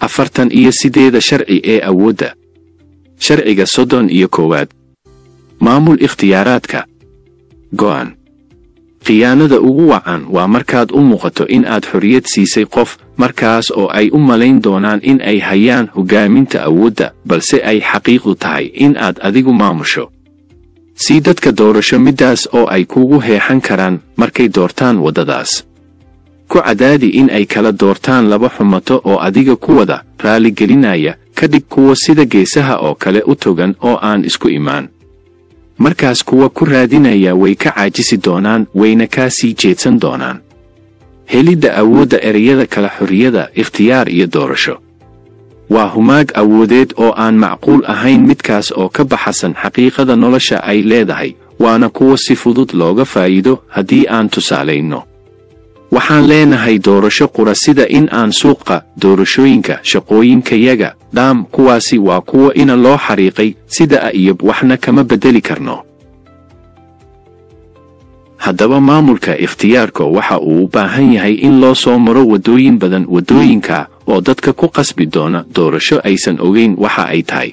48 sharci ee awoodda. Sharciga 31 maamul ikhtiyaaraadka. go'aan. khiyaanada ugu wacan waa markaad u muuqato in aad xorriyad siisay qof, markaas oo ay u malayn doonaan in ay hayaan hogaaminta awoodda, balse ay xaqiiqdu tahay in aad adigu maamusho. sii dadka doorasho middaas oo ay kugu heexan karaan markay doortaan waddadaas. ku cadaadi in ay kala doortaan laba xumato oo adiga ku wada raaligelinaya, ka dhig kuwa sida geesaha oo kale u togan oo aan isku imaan. markaas kuwa ku raadinaya way ka caajisi doonaan, wayna kaa sii jeedsan doonaan. helidda awoodda ereyada kala xorriyada, ikhtiyaar iyo doorasho waa humaag awoodeed oo aan macquul ahayn, midkaas oo ka baxsan xaqiiqada nolosha ay leedahay, waana kuwa si fudud looga faa'iido haddii aan tusaalayno. waxaan leenahay doorasho qura sida in aan suuqa doorashooyinka shaqooyinkayaga kuwaasi waa kuwa ina loo xariiqay sida iyo waxna kama bedeli karno. haddaba maamulka ikhtiyaarka waxa uu u baahan yahay in loo soo maro waddooyin badan, waddooyinka oo dadka ku qasbi doona doorasho aysan ogeyn waxa ay tahay.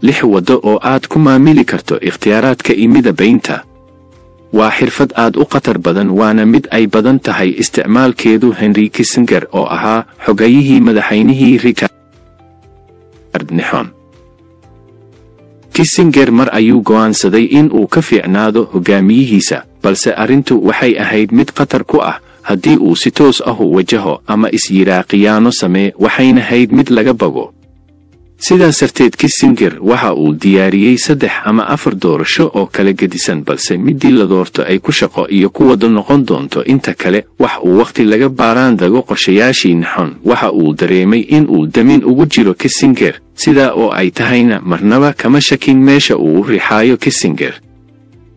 6 waddo oo aad ku maamuli karto ikhtiyaaraadka imida baynta. waa xirfad aad u khatar badan, waana mid ay badan tahay isticmaalkeedu. Henry Kissinger oo ahaa xogayihii madaxweynihii Richard Nixon. Kissinger mar ayuu go'aansaday in uu ka fiicnaado hogaamiyihiisa, balse arrintu waxay ahayd mid khatar ku ah haddii uu si toos ah u wajaho ama is-yiraa khiyaano samee, waxayna ahayd mid laga bago. sidaas darteed Kissinger waxa uu diyaariyey 3 ama 4 doorasho oo kala gedisan, balse midii la doorto ay ku shaqo iyo ku wada noqon doonto inta kale. wax uu waqti laga baaraan dago qorshayaashii Nixon. waxa uu dareemay in uu damin ugu jiro Kissinger, sidaa oo ay tahayna marnaba kama shakin meesha uu u riixayo Kissinger.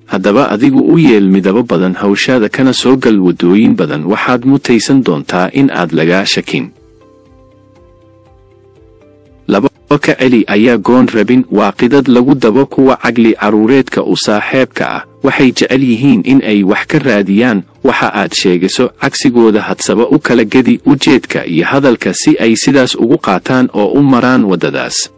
haddaba adigu u yeel midabo badan hawshaada, kana soo gal waddooyin badan, waxaad mutaysan doontaa in aad laga shakin. ka celi ayaa goon rabin waa qidad lagu dabo kuwa caqli caruureedka u saaxiibka ah. waxay jecel yihiin in ay wax ka raadiyaan waxa aad sheegayso, cagsigooda hadsaba u kala gedi ujeedka iyo hadalka si ay sidaas ugu qaataan oo u maraan waddadaas.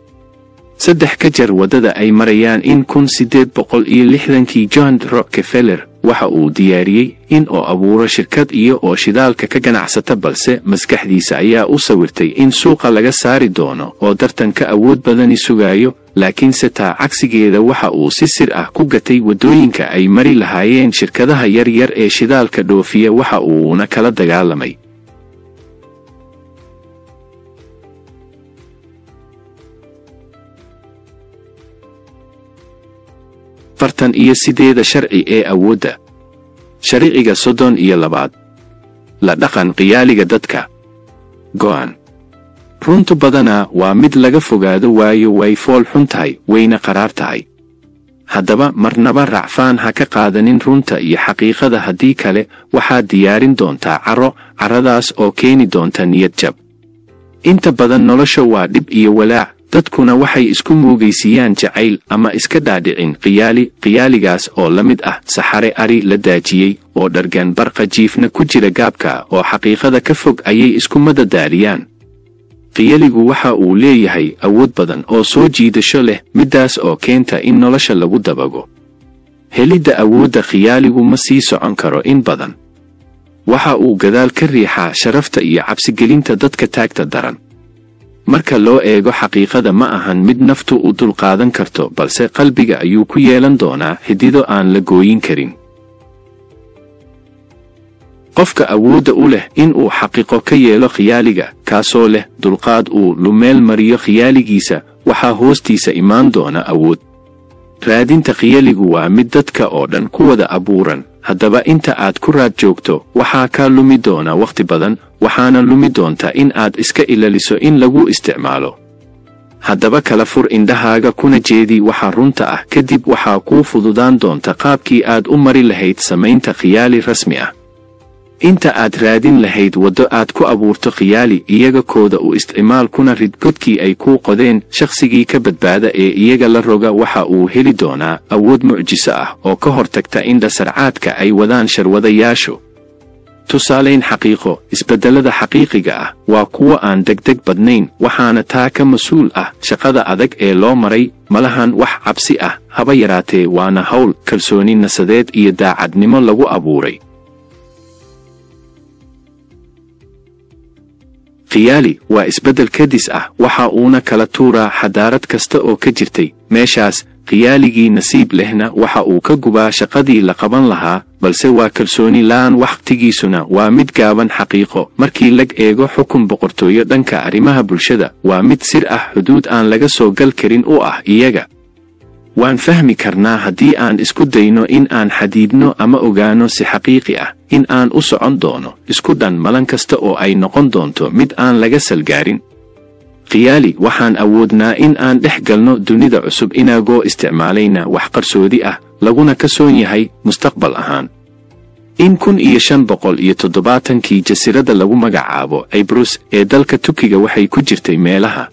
3 ka jar waddada ay marayaan. in 1860kii John Rockefeller waxa uu diyaariyey in uu abuuro shirkad iyo oo shidaalka ka ganacsata, balse maskaxdiisa ayaa u sawirtay in suuqa laga saari doono oo tartanka awood badani sugayo. laakiinse taa cagsigeeda waxa uu si sir ah ku gatay waddooyinka ay mari lahaayeen shirkadaha yaryar ee shidaalka dhoofiya. waxa uuna kala dagaalamay fartan iyo 8 sharci ee awoodda. sharciga 32 la dhaqan khiyaaliga dadka. go'aan. runtu badanaa waa mid laga fogaado, waayo way fool xun tahay, wayna qaraar tahay. haddaba marnaba racfaan ha ka qaadanin runta iyo xaqiiqada, haddii kale waxaad diyaarin doontaa carradaas oo keeni doonta niyad jab. inta badan nolosha waa dhib iyo walaac, dadkuna waxay isku muugaysiiyaan jacayl ama iska dhaadhicin khiyaaligaas oo la mid ah saxare ari la daajiyey oo dhargan barqa jiifna ku jira gaabka oo xaqiiqada ka fog ayay isku madadaaliyaan. khiyaaligu waxa uu leeyahay awood badan oo soo jiidasho leh, middaas oo keenta in nolosha lagu dabago. helidda awoodda khiyaaligu ma sii socon karo in badan. waxa uu gadaal ka riixaa sharafta iyo cabsigelinta dadka taagta daran. marka loo eego xaqiiqada ma ahan mid naftu u dulqaadan karto, balse qalbiga ayuu ku yeelan doonaa xidido aan la gooyin karin. qofka awoodda u leh in uu xaqiiqo ka yeelo khiyaaliga, kaasoo leh dulqaad uu lumeel mariyo khiyaaligiisa, waxaa hoostiisa imaan doona awood. raadinta khiyaaligu waa mid dadka oo dhan ku wada abuuran. haddaba inta aad ku raad joogto waxaa kaa lumi doona wakhti badan, waxaana lumi doonta in aad iska ilaaliso in lagu isticmaalo. haddaba kala fur indhahaaga kuna jeedi waxa runta ah, kadib waxaa kuu fududaan doonta qaabkii aad u mari lahayd samaynta khiyaali rasmi ah. inta aad raadin lahayd waddo aad ku abuurto khiyaali, iyaga kooda u isticmaal kuna rid godkii ay kuu qodeen. shakhsigii ka badbaada ee iyaga la roga waxa uu heli doonaa awood mucjiso ah oo ka hortagta indha sarcaadka ay wadaan sharwadayaashu. tusaalayn xaqiiqo isbeddelada xaqiiqiga ah waa kuwo aan degdeg badnayn waxaana taa ka mas-uul ah shaqada adag ee loo maray malahan wax cabsi ah haba yaraatee waana hawl kalsooni nasadeed iyo daacadnimo lagu abuuray khiyaali waa isbeddel kadis ah waxa uuna kala tuuraa xadaarad kasta oo ka jirtay meeshaas khiyaaligii nasiib lehna waxa uu ka gubaa shaqadii la qaban lahaa balse waa kalsooni la'aan waqtigiisuna waa mid gaaban xaqiiqo markii lag eego xukun boqortooyo dhanka arrimaha bulshada waa mid sir ah xuduud aan laga soo gal karin u ah iyaga waan fahmi karnaa haddii aan isku dayno in aan xadiidno ama ogaano si xaqiiqi ah in aan u socon doono isku dhan malan kasta oo ay noqon doonto mid aan laga salgaarin khiyaali waxaan awoodnaa in aan dhex galno dunida cusub inagoo isticmaalayna wax qarsoodi ah laguna kalsoon yahay mustaqbal ahaan in 1570kii jasiiradda lagu magacaabo Cyprus ee dalka Turkiga waxay ku jirtay meelaha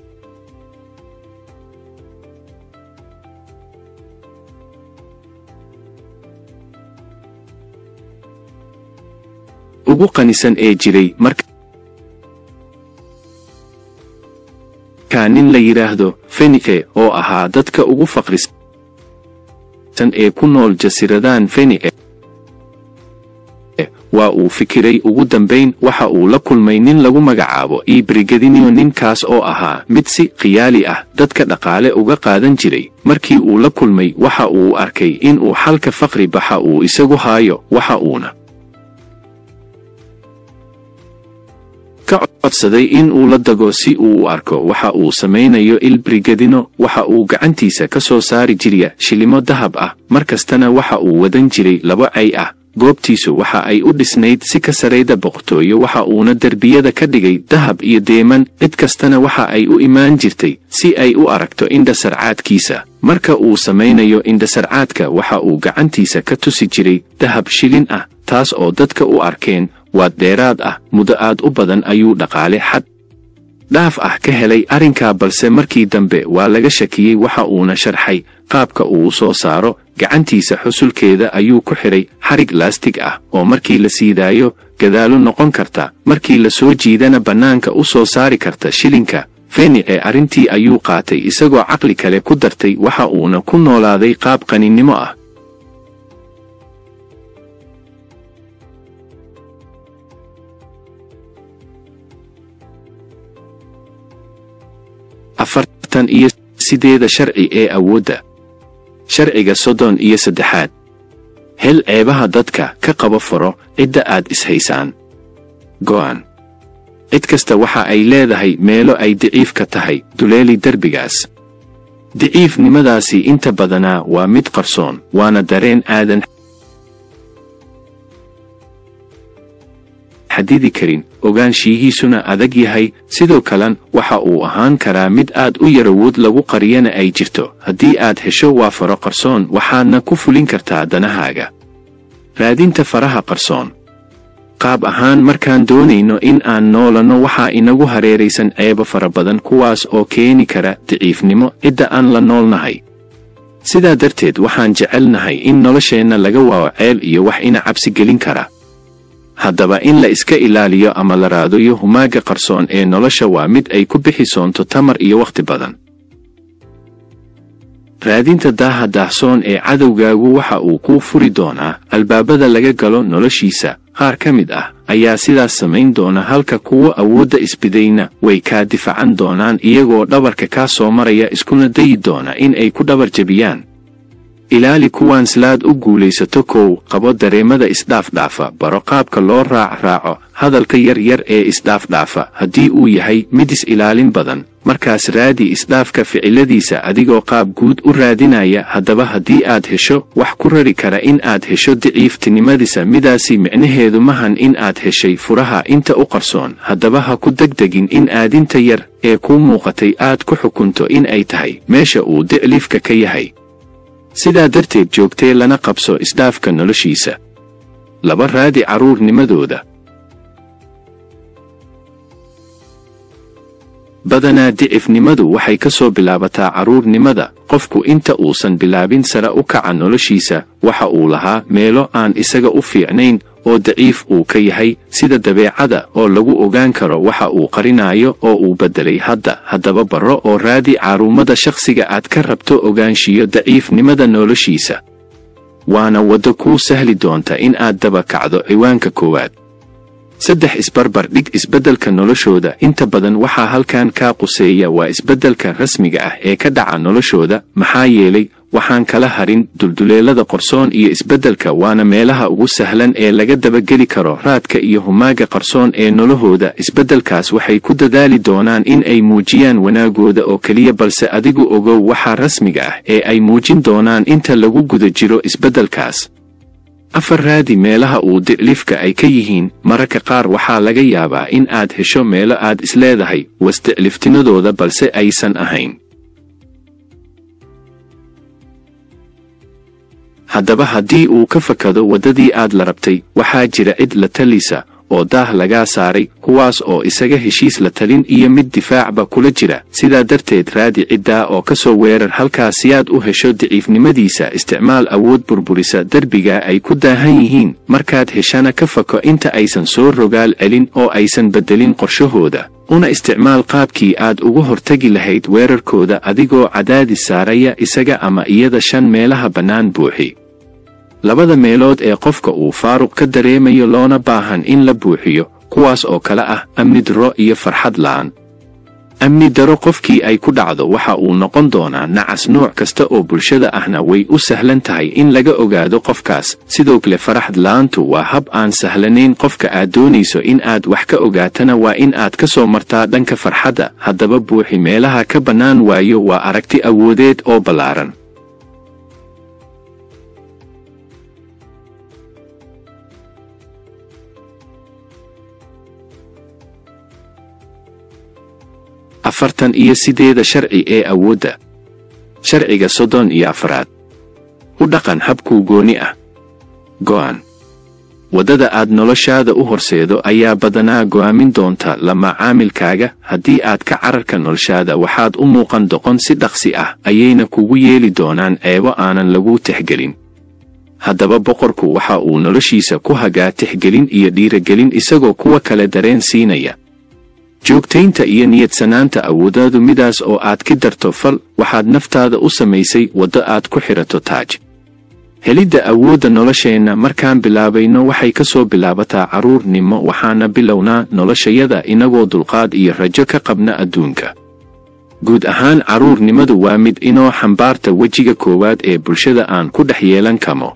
ugu qanisan ee jiray marka nin la yiraahdo Fenike oo ahaa dadka ugu faqrisan ee ku nool jasiiradan Fenike waa uu fikiray ugu dambeyn waxa uu la kulmay nin lagu magacaabo Brigadinio ninkaas oo ahaa mid si khiyaali ah dadka dhaqaale uga qaadan jiray markii uu la kulmay waxa uu arkay in uu xalka faqri baxa uu isagu haayo waxa uuna ka codsaday in uu la dago si uu u arko waxa uu samaynayo Brigadino waxa uu gacantiisa ka soo saari jiray shilimo dahab ah markastana waxa uu wadan jiray laba ay ah goobtiisu waxa ay u dhisnayd si ka sareyda boqortooyo waxa uuna darbiyada ka dhigay dahab iyo deeman cid kastana waxa ay u imaan jirtay si ay u aragto indhasarcaadkiisa marka uu samaynayo indhasarcaadka waxa uu gacantiisa ka tusi jiray dahab shilin ah taas oo dadka u arkeen waa dheeraad ah muddo aad u badan ayuu dhaqaale xad dhaaf ah ka helay arrinka balse markii dambe waa laga shakiyay waxa uuna sharxay qaabka uu soo saaro gacantiisa xusulkeeda ayuu ku xiray xarig laastig ah oo markii la siidaayo gadaalo noqon karta markii la soo jiidana bannaanka u soo saari karta shilinka Fenike arrintii ayuu qaatay isagoo caqli kale ku dartay waxa uuna ku noolaaday qaab qaninimo ah afartan iyo sideeda sharci ee awoodda sharciga 33 hel ceebaha dadka ka qabo faro cidda aad ishaysaan go'an cid kasta waxa ay leedahay meelo ay daciif ka tahay duleeli derbigaas daciifnimadaasi inta badanaa waa mid qarsoon waana dareen aadan xadidi karin ogaanshihiisuna adag yahay sidoo kale waxa uu ahaan karaa mid aad u yarawood lagu qariyana ay jirto haddii aad hesho waa faro qarsoon waxaadna ku fulin kartaa danahaaga raadinta faraha qarsoon qaab ahaan markaan doonayno in aan noolano waxaa inagu hareeraysan ceebo fara badan kuwaas oo keeni kara daciifnimo cidda aan la noolnahay sidaa darteed waxaan jecelnahay in nolosheenna laga waawo ceel iyo wax ina cabsi gelin kara haddaba in la iska ilaaliyo ama la raadiyo humaaga qarsoon ee nolosha waa mid ay ku bixi doonto tamar iyo waqti badan raadinta daaha daahsoon ee cadowgaagu waxa uu kuu furi doonaa albaabada laga galo noloshiisa qaar ka mid ah ayaa sidaas samayn doona halka kuwa awoodda isbidayna way kaa difacan doonaan iyagoo dhabarka kaa soo maraya iskuna dayi doona in ay ku dhabar jabiyaan ilaali kuwaan slaad u guulaysato kow qabo dareemada isdhaafdhaafa baro qaabka loo raaco hadalka yar ee isdhaafdhaafa haddii uu yahay mid is-ilaalin badan markaas raadi isdhaafka ficiladiisa adigoo qaab guud u raadinaya haddaba haddii aad hesho wax ku rari kara in aad hesho daciiftinimadiisa midaasi micnaheedu mahan in aad heshay furaha inta u qarsoon haddaba ha ku degdegin in aadinta yar ee kuu muuqatay aad ku xukunto in ay tahay meesha uu dicliifka ka yahay sidaa darteed joogtee lana qabso isdhaafka noloshiisa laba raadi carruurnimadooda badanaa dicifnimadu waxay ka soo bilaabataa carruurnimada qofku inta uusan bilaabin sare u kaca noloshiisa waxa uu lahaa meelo aan isaga u fiicnayn oo daciif uu ka yahay sida dabeecada oo lagu ogaan karo waxa uu qarinayo oo uu beddelay haddaba baro oo raadi caruumada shakhsiga aad ka rabto ogaanshiyo daciifnimada noloshiisa waana waddo kuu sahli doonta in aad daba kacdo ciwaanka koowaad 3 isbarbar dhig isbeddelka noloshooda inta badan waxaa halkan kaa quseeya waa isbeddelka rasmiga ah ee ka dhaca noloshooda maxaa yeelay waxaan kala harin dulduleelada qarsoon iyo isbeddelka waana meelaha ugu sahlan ee laga dabageli karo raadka iyo humaaga qarsoon ee nolohooda isbeddelkaas waxay ku dadaali doonaan in ay muujiyaan wanaagooda oo keliya balse adigu ogow waxa rasmiga ah ee ay muujin doonaan inta lagu guda jiro isbeddelkaas 4 raadi meelaha uu diclifka ay ka yihiin mararka qaar waxaa laga yaabaa in aad hesho meelo aad isleedahay wasdicliftinadooda balse aysan ahayn haddaba haddii uu ka fakado waddadii aad la rabtay waxaa jira cid la talisa oo daah lagaa saaray kuwaas oo isaga heshiis la talin iyo mid difaacba kula jira sidaa darteed raadi ciddaa oo ka soo weerar halkaas si aad u hesho daciifnimadiisa isticmaal awood burburisa derbiga ay ku daahan yihiin markaad heshana ka fako inta aysan soo rogaal celin oo aysan beddelin qorshahooda una isticmaal qaabkii aad uga hortagi lahayd weerarkooda adigoo cadaadis saaraya isaga ama iyada 5 meelaha bannaan buuxi 2 meelood ee qofka uu faaruq ka dareemayo loona baahan in la buuxiyo kuwaas oo kala ah amni darro iyo farxad la'aan amni darro qofkii ay ku dhacdo waxa uu noqon doonaa nacas nooc kasta oo bulshada ahna way u sahlan tahay in laga ogaado qofkaas sidoo kale farxad la'aantu waa hab aan sahlanayn qofka aad doonayso in aad wax ka ogaatana waa in aad ka soo martaa dhanka farxadda haddaba buuxi meelaha ka bannaan waayo waa aragti awoodeed oo ballaaran afartan iyo 8 sharci ee awoodda sharciga 34 u dhaqan habkuu gooni ah go'aan waddada aad noloshaada u horseedo ayaa badanaa go'aamin doonta la macaamilkaaga haddii aad ka cararka noloshaada waxaad u muuqan doqon si dhaqsi ah ayayna kugu yeeli doonaan ceebo aanan lagu tixgelin haddaba boqorku waxa uu noloshiisa ku hagaa tixgelin iyo dhiiragelin isagoo kuwa kale dareen siinaya joogtaynta iyo niyadsanaanta awoodaadu midaas oo aad ki darto fal waxaad naftaada u samaysay waddo aad ku xirato taaj helidda awoodda nolosheenna markaan bilaabayno waxay ka soo bilaabataa carruurnimo waxaana bilownaa noloshayada inagoo dulqaad iyo rajo ka qabna adduunka guud ahaan carruurnimadu waa mid inoo xambaarta wejiga koowaad ee bulshada aan ku dhex yeelan kamo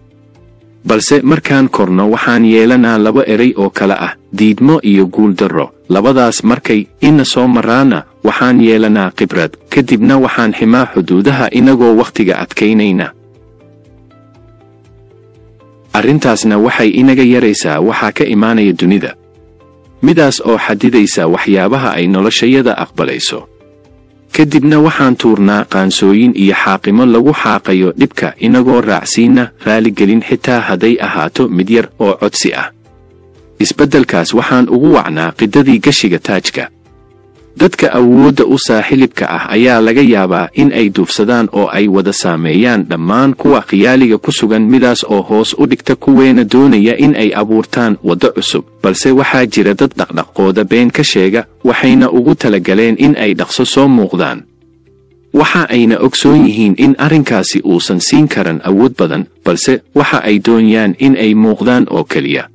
balse markaan korno waxaan yeelanaa 2 eray oo kala ah diidmo iyo guuldarro labadaas markay ina soo maraana waxaan yeelanaa khibrad kadibna waxaan ximaa xuduudaha inagoo wakhtiga adkaynayna arrintaasna waxay inaga yaraysaa waxaa ka imaanaya dunida midaas oo xadidaysa waxyaabaha ay noloshayada aqbalayso kadibna waxaan tuurnaa qaansooyin iyo xaaqimo lagu xaaqayo dhibka inagoo raacsiina raaligelin xitaa hadday ahaato mid yar oo codsi ah isbeddelkaas waxaan ugu wacnaa qidadii gashiga taajka dadka awoodda u saaxiibka ah ayaa laga yaabaa in ay duufsadaan oo ay wada saameeyaan dhammaan kuwa khiyaaliga ku sugan midaas oo hoos u dhigta kuweena doonaya in ay abuurtaan waddo cusub balse waxaa jira dad dhaqdhaqooda been ka sheega waxayna ugu talagaleen in ay dhaqso soo muuqdaan waxa ayna ogsoon yihiin in arrinkaasi uusan siin karan awood badan balse waxa ay doonayaan in ay muuqdaan oo keliya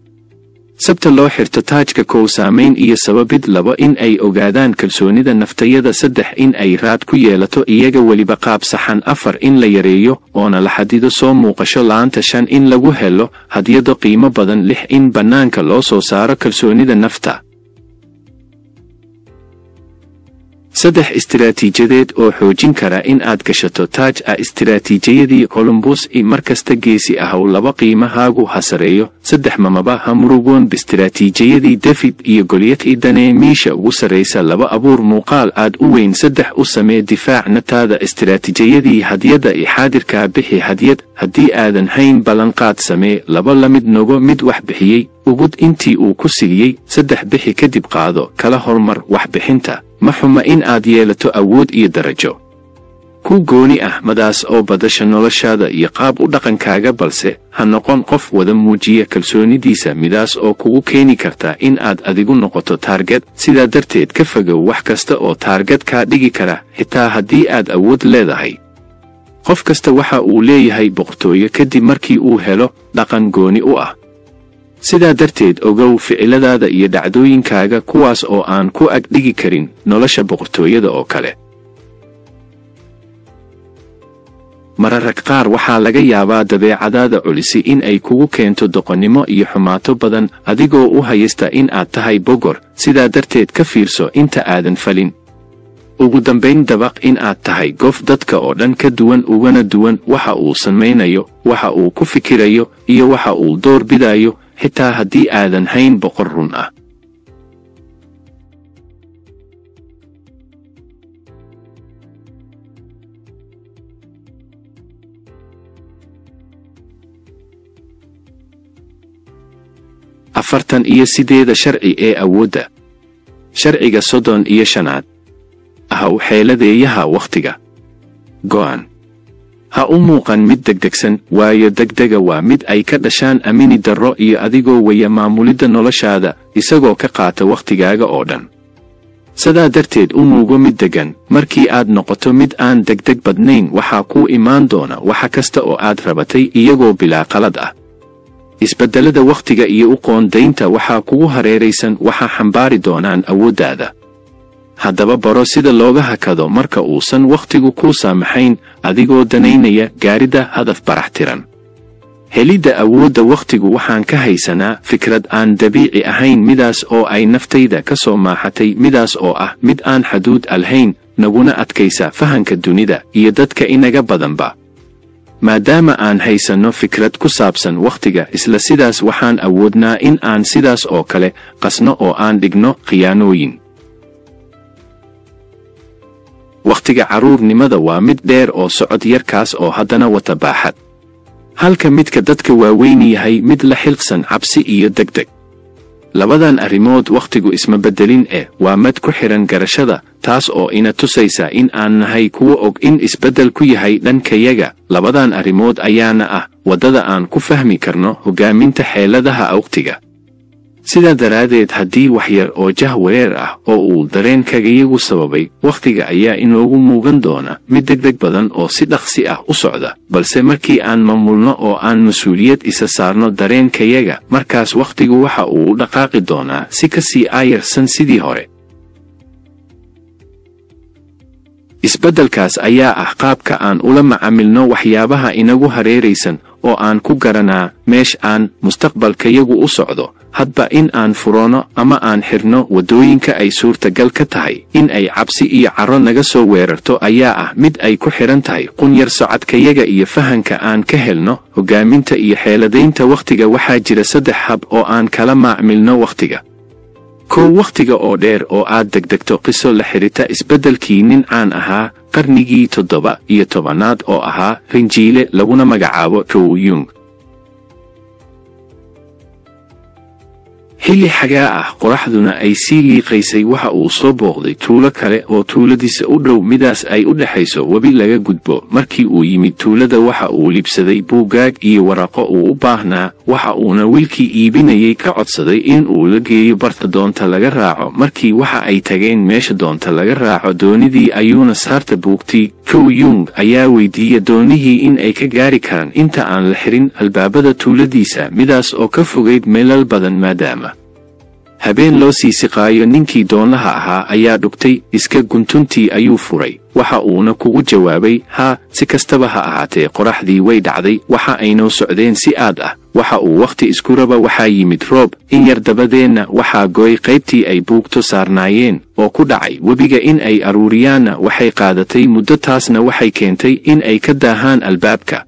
sabta loo xirto taajka kow saamayn iyo sababid 2 in ay ogaadaan kalsoonida naftayada 3 in ay raad ku yeelato iyaga weliba qaab saxan 4 in la yareeyo oona la xadido soo muuqasho la'aanta 5 in lagu helo hadiyado qiimo badan 6 in bannaanka loo soo saaro kalsoonida nafta 3 istiraatiijiyadeed oo xoojin kara in aad gashato taaj istiraatiijiyadii Columbus markasta geesi ahaw 2 qiimahaagu hasareeyo 3 mamaba ha murugoon bistiraatiijiyadii David iyo Goliath idane miisha ugu sareysa 2 abuur muuqaal aad u weyn 3 u samee difaac nataada istiraatiijiyadii hadiyada xaadirka bixi hadiyad haddii aadan hayn ballanqaad samee 2 la mid nogo mid wax bixiyay ugud intii uu ku siiyay 3 bixi kadib qaado kala hormar wax bixinta ma xuma in aad yeelato awood iyo darajo ku gooni ah madaas oo badasha noloshaada iyo qaab u dhaqankaaga, balse ha noqon qof wada muujiya kalsoonidiisa midaas oo kugu keeni karta in aad adigu noqoto taarget. sidaa darteed ka fogow wax kasta oo taarget kaa dhigi kara, xitaa haddii aad awood leedahay. qof kasta waxa uu leeyahay boqortooyo kadib markii uu helo dhaqan gooni u ah. sidaa darteed ogow ficiladaada iyo dhacdooyinkaaga kuwaas oo aan ku ag dhigi karin nolosha boqortooyada oo kale. mararka qaar waxaa laga yaabaa dabeecadaada culisi in ay kugu keento doqonnimo iyo xumaato badan adigoo u haysta in aad tahay boqor. sidaa darteed ka fiirso inta aadan falin. ugu dambayn, dabaq in aad tahay qof dadka oo dhan ka duwan, ugana duwan waxa uu samaynayo, waxa uu ku fikirayo iyo waxa uu door bidayo, xitaa haddii aadan hayn boqor run ah. afartan iyo sideeda sharci ee awoodda. sharciga 35 ha u xeeladeeyaha wakhtiga. go'an. ha u muuqan mid degdegsan, waayo degdega waa mid ay ka dhashaan amini darro iyo adigoo waya maamulidda noloshaada isagoo ka qaata wakhtigaaga oo dhan. sidaa darteed u muugo mid deggan. markii aad noqoto mid aan degdeg badnayn waxaa kuu imaan doona waxa kasta oo aad rabatay iyagoo bilaa qalad ah. isbeddelada wakhtiga iyo u qoondaynta waxaa kugu hareeraysan waxaa xambaari doonaan awooddaada. haddaba baro sida looga hakado marka uusan wakhtigu kuu saamaxayn, adigoo danaynaya gaaridda hadaf barax tiran. helidda awoodda wakhtigu waxaan ka haysanaa fikrad aan dabiici ahayn, midaas oo ay naftayda ka soo maaxatay, midaas oo ah mid aan xaduud alhayn, naguna adkaysa fahanka dunida iyo dadka inaga badanba. maadaama aan haysanno fikrad ku saabsan wakhtiga, isla sidaas waxaan awoodnaa in aan sidaas oo kale qasno oo aan dhigno khiyaanooyin. wakhtiga carruurnimada waa mid dheer oo socod yarkaas oo haddana wata baaxad, halka midka dadka waaweyn yahay mid la xilqsan cabsi iyo degdeg. labadan arrimood wakhtigu isma beddelin waa mid ku xihan garashada, taas oo ina tusaysa in aan nahay kuwa og in isbeddel ku yahay dhankayaga. labadan arrimood ayaana ah waddada aan ku fahmi karno hoggaaminta xeeladaha wakhtiga. sidaa daraaddeed, haddii wax yar oo jahwareer ah oo uu dareenkagayagu sababay, wakhtiga ayaa inoogu muugan doona mid degdeg badan oo si dhaqsi ah u socda, balse markii aan maamulno oo aan mas-uuliyad isa saarno dareenkayaga, markaas wakhtigu waxa uu u dhaqaaqi doonaa si ka sii aayarsan sidii hore. isbeddelkaas ayaa ah qaabka aan ula macaamilno waxyaabaha inagu hareeraysan, oo aan ku garanaa meesh aan mustaqbalkayagu u socdo, hadba in aan furono ama aan xirno waddooyinka ay suurtagal ka tahay in ay cabsi iyo carro naga soo weerarto ayaa ah mid ay ku xihan tahay qunyar socodkayaga iyo fahanka aan ka helno hoggaaminta iyo xeeladaynta wakhtiga. waxaa jira 3 hab oo aan kala macaamilno wakhtiga. wakhtiga oo dheer oo aad degdegto. qiso la xidhita isbeddelkii nin caan ahaa qarnigii 17aad oo ahaa rinjiile laguna magacaabo Carl Jung. xilli xagaa ah, qoraxduna ay sii liiqaysay, waxa uu soo booqday tuulo kale oo tuuladiisa u dhow, midaas ay u dhexayso webi laga gudbo. markii uu yimid tuulada waxa uu libsaday buugaag iyo waraqo uu u baahnaa, waxa uuna wiilkii iibinayay ka codsaday in uu la geeyo barta doonta laga raaco. markii waxa ay tageen meesha doonta laga raaco doonidii ayuuna saarta buugtii. Carl Jung ayaa weydiiyey doonihii in ay ka gaari karaan inta aan la xirin albaabada tuuladiisa, midaas oo ka fogayd meelal badan. maadaama habeen loo sii siqaayo, ninkii doonlaha ahaa ayaa dhugtay, iska guntuntii ayuu furay, waxa uuna kugu jawaabay haa. si kastaba ha ahaatee, qoraxdii way dhacday, waxa aynoo socdeen si aad ah. waxa uu wakhti isku raba, waxaa yimid roob in yar dabadeenna waxaa gooy qaybtii ay buugto saarnaayeen oo ku dhacay webiga. in ay aruuriyaanna waxay qaadatay muddo, taasna waxay keentay in ay ka daahaan albaabka.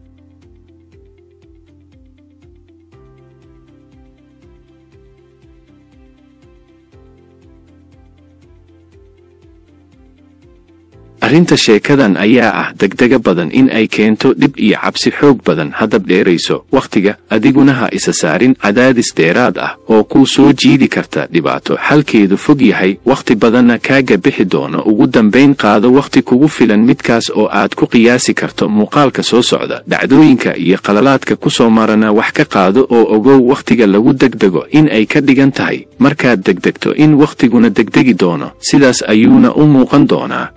arrinta sheekadan ayaa ah degdega badan in ay keento dhib iyo cabsi xoog badan haddab dheerayso wakhtiga adiguna ha isa saarin cadaadis dheeraad ah oo kuu soo jiidi karta dhibaato xalkeedu fog yahay wakhti badanna kaaga bixi doono ugu dambayn qaado wakhti kugu filan midkaas oo aad ku qiyaasi karto muuqaalka soo socda dhacdooyinka iyo qalalaadka ku soo marana wax ka qaado oo ogow wakhtiga lagu degdego in ay ka dhigan tahay markaad degdegto in wakhtiguna degdegi doono sidaas ayuuna u muuqan doonaa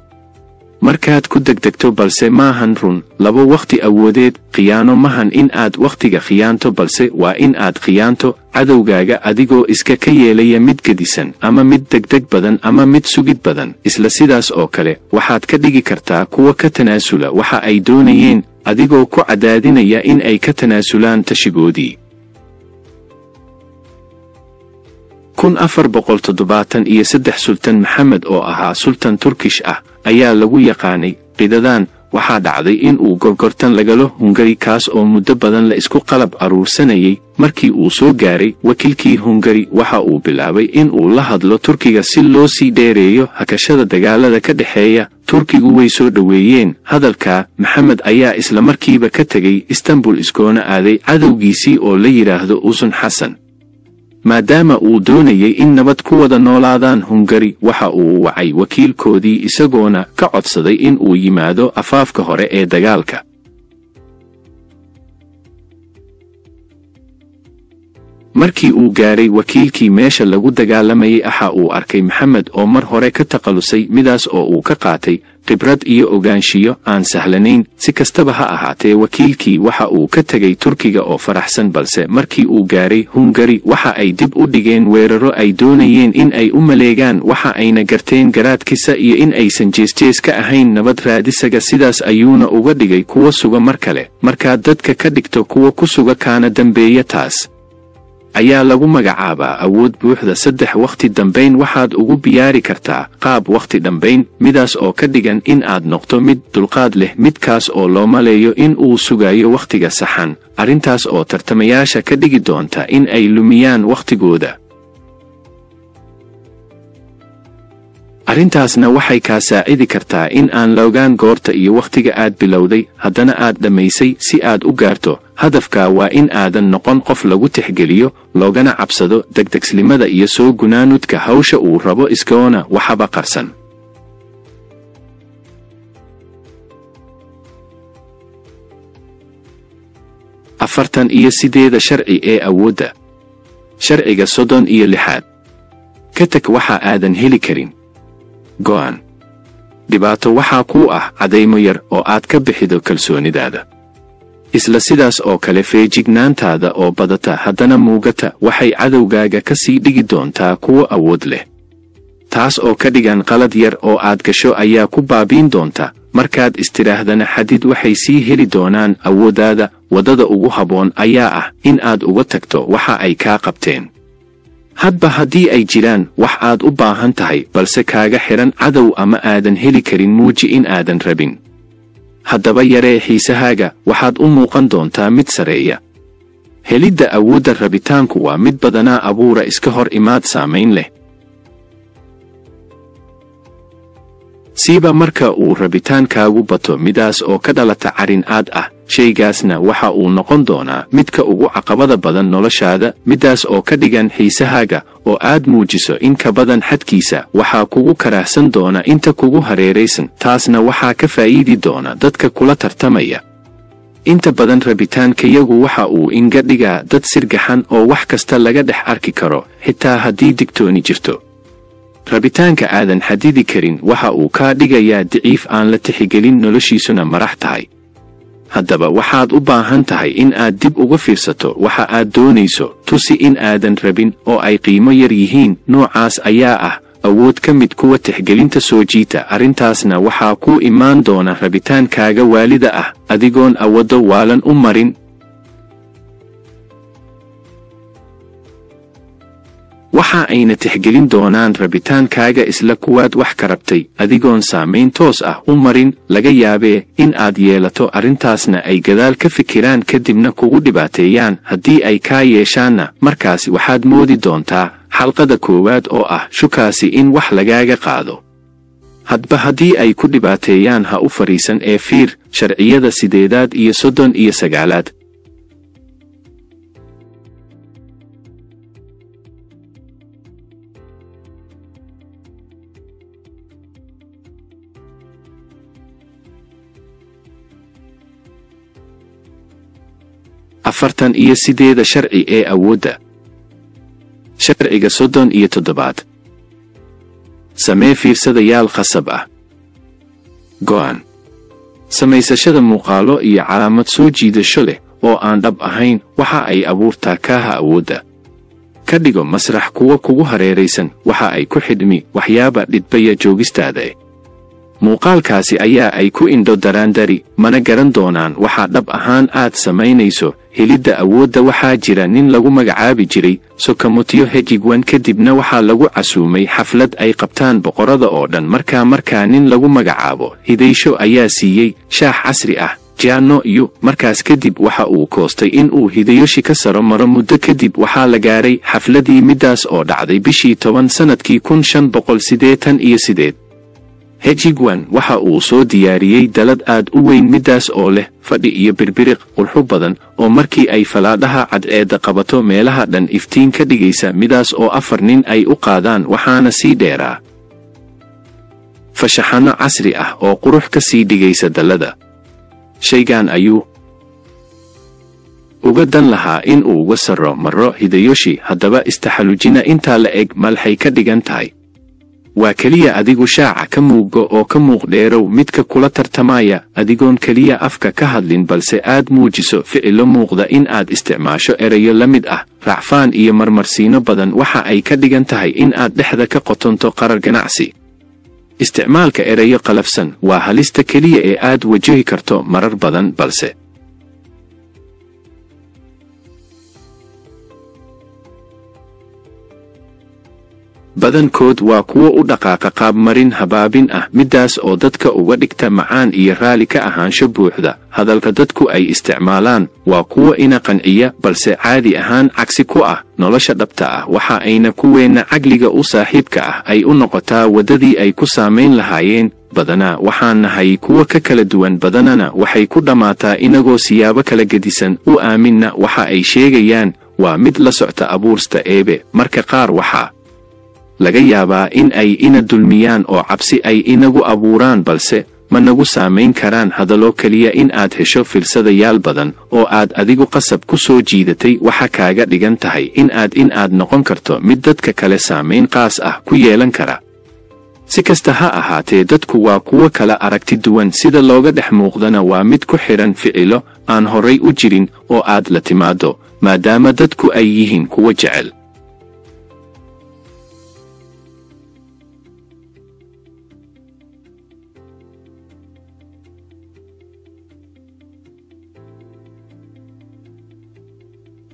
markaad ku degdegto balse maahan run labo wakhti awoodeed khiyaano mahan in aad wakhtiga khiyaanto balse waa in aad khiyaanto cadowgaaga adigoo iska ka yeelaya mid gedisan ama mid degdeg badan ama mid sugid badan isla sidaas oo kale waxaad ka dhigi kartaa kuwa ka tanaasula waxa ay doonayeen adigoo ku cadaadinaya in ay ka tanaasulaan tashigoodii 1473 sultan maxamed oo ahaa sultan turkish ah ayaa lagu yaqaanay qidadan waxaa dhacday in uu gorgortan lagalo Hungari kaas oo muddo badan la isku qalab aruursanayay markii uu soo gaaray wakiilkii Hungari waxa uu bilaabay in uu la hadlo Turkiga si loo sii dheereeyo hakashada dagaalada ka dhaxeeya Turkigu way soo dhaweeyeen hadalka Maxamed ayaa isla markiiba ka tagay Istanbul iskoona aaday cadowgiisii oo la yiraahdo Uzun Xasan maadaama uu doonayay in nabad ku wada noolaadaan Hungari waxa uu wacay wakiilkoodii isagoona ka codsaday in uu yimaado afaafka hore ee dagaalka markii uu gaaray wakiilkii meesha lagu dagaalamayay waxa uu arkay Maxamed oo mar hore ka taqalusay midaas oo uu ka qaatay khibrad iyo ogaanshiyo aan sahlanayn si kastaba ha ahaatee wakiilkii waxa uu ka tagay Turkiga oo faraxsan balse markii uu gaaray Hungari waxa ay dib u dhigeen weeraro ay doonayeen in ay u maleegaan waxa ayna garteen garaadkiisa iyo in aysan jees ka ahayn nabad raadisaga sidaas ayuuna uga dhigay kuwa suga mar kale markaad dadka ka dhigto kuwa ku suga kaana dambeeya taas ayaa lagu magacaabaa awood buuxda 3 waqti dambeyn waxaad ugu biyaari kartaa qaab waqti dambeyn midaas oo ka dhigan in aad noqoto mid dulqaad leh midkaas oo loo maleeyo in uu sugayo waqtiga saxan arrintaas oo tartamayaasha ka dhigi doonta in ay lumiyaan waqtigooda arrintaasna waxay ka saacidi kartaa in aan la ogaan goorta iyo waqtiga aad bilowday haddana aad dhamaysay si aad u gaarto hadafka waa in aadan noqon qof lagu tixgeliyo loogana cabsado degdegslimada iyo soo gunaanudka hawsha uu rabo iskoona waxaba qarsan afartan iyo 8 sharci ee awoodda sharciga 36 ka tag waxa aadan heli karin go'aan dhibaato waxaa ku ah cadaymo yar oo aad ka bixido kalsoonidaada isla sidaas oo kale feejignaantaada oo badata haddana muugata waxay cadowgaaga ka sii dhigi doontaa kuwa awood leh taas oo ka dhigan qalad yar oo aad gasho ayaa ku baabiin doonta markaad istiraahdana xadid waxay sii heli doonaan awoodaada wadada ugu haboon ayaa ah in aad uga tagto waxa ay kaa qabteen hadba haddii ay jiraan wax aad u baahan tahay balse kaaga xiran cadow ama aadan heli karin muuji in aadan rabin haddaba yaree xiisahaaga waxaad u muuqan doontaa mid sareeya helidda awoodda rabitaanku waa mid badanaa abuura iska hor imaad saamayn leh siiba marka uu rabitaankaagu bato midaas oo ka dhalata carin aad ah shaygaasna waxa uu noqon doonaa midka ugu caqabada badan noloshaada midaas oo ka dhigan xiisahaaga oo aad muujiso in ka badan xadkiisa waxaa kugu karaahsan doona inta kugu hareeraysan taasna waxaa ka faa'iidi doona dadka kula tartamaya inta badan rabitaankayagu waxa uu inga dhigaa dad sirgaxan oo wax kasta laga dhex arki karo xitaa haddii digtooni jirto rabitaanka aadan xadidi karin waxa uu kaa dhigayaa daciif aan la tixigelin noloshiisuna marax tahay haddaba waxaad u baahan tahay in aad dib uga fiirsato waxa aad doonayso tusi in aadan rabin oo ay qiimo yar yihiin noocaas ayaa ah awood ka mid kuwa tixgelinta soo jiita arrintaasna waxaa ku imaan doona rabitaankaaga waalida ah adigoon awoodo waalan u marin waxa ayna tixgelin doonaan rabitaankaaga isla kuwaad wax ka rabtay adigoon saamayn toos ah u marin laga yaabee in aad yeelato arrintaasna ay gadaal ka fikiraan kadibna kugu dhibaateeyaan haddii ay kaa yeeshaanna markaas waxaad moodi doontaa xalqada koowaad oo ah shukaasi in wax lagaaga qaado hadba haddii ay ku dhibaateeyaan ha u fariisan ee fiir sharciyada 8 iyo 39. afartan iyo 8 sharci ee awoodda. sharciga 37. samee fiirsadayaal khasab ah. go'aan. samaysashada muuqaalo iyo calaamad soo jiidasho leh oo aan dhab ahayn waxa ay abuurtaa kaaha awoodda. ka dhigo masrax kuwa kugu hareeraysan waxa ay ku xidhmi waxyaaba dhidbaya joogistaada. muuqaalkaasi ayaa ay ku indho daraandari mana garan doonaan waxa dhab ahaan aad samaynayso. helidda awoodda waxaa jira nin lagu magacaabi jiray Sokamotio Hejigwan kadibna waxaa lagu casuumay xaflad ay qabtaan boqorada oo dhan markaa nin lagu magacaabo Hideysho ayaa siiyey shaax casri ah Gianno iyo markaas kadib waxa uu koostay in uu Hideyoshi ka saro maro muddo kadib waxaa la gaaray xafladii midaas oo dhacday bishii 10 sanadkii 1588. Hejigwan waxa uu soo diyaariyey dalad aad u weyn midaas oo leh fadhi iyo birbiriq qurxo badan oo markii ay falaadhaha cadceedda qabato meelaha dhan iftiin ka dhigaysa midaas oo 4 nin ay u qaadaan waxaana sii dheeraa fashaxano casri ah oo qurux ka sii dhigaysa dalada. shaygan ayuu uga dan lahaa in uu uga saro maro Hideyoshi haddaba istaxalujina intaa la eg malxay ka dhigan tahay. waa kaliya adigu shaaca ka muuqgo oo ka muuqdheerow midka kula tartamaya adigoon kaliya afka ka hadlin balse aad muujiso ficilo muuqda in aad isticmaasho erayo la mid ah racfaan iyo marmarsiino badan waxa ay ka dhigan tahay in aad dhexda ka qotonto qarar ganacsi. isticmaalka erayo qalafsan waa halista kaliya ee aad wajahi karto marar badan balse badankood waa kuwo u dhaqaaqa qaab marin habaabin ah midaas oo dadka uga dhigta macaan iyo raali ka ahaansho buuxda. hadalka dadku ay isticmaalaan waa kuwo ina qanciya balse caadi ahaan cagsi ku ah nolosha dhabta ah waxa ayna kuweenna caqliga u saaxiibka ah ay u noqotaa waddadii ay ku saamayn lahaayeen. badanaa waxaan nahay kuwa ka kala duwan badanana waxay ku dhammaataa inagoo siyaabo kala gedisan u aaminna waxa ay sheegayaan waa mid la socta abuursta eebe. marka qaar waxaa laga yaabaa in ay ina dulmiyaan oo cabsi ay inagu abuuraan balse ma nagu saamayn karaan hadallo kaliya in aad hesho firsadayaal badan oo aad adigu qasab ku soo jiidatay waxa kaaga dhigan tahay in aad noqon karto mid dadka kale saamayn qaas ah ku yeelan kara. si kasta ha ahaatee dadku waa kuwo kala aragti duwan sida looga dhex muuqdana waa mid ku xidhan ficilo aan horay u jirin oo aad la timaado maadaama dadku ay yihiin kuwo jecel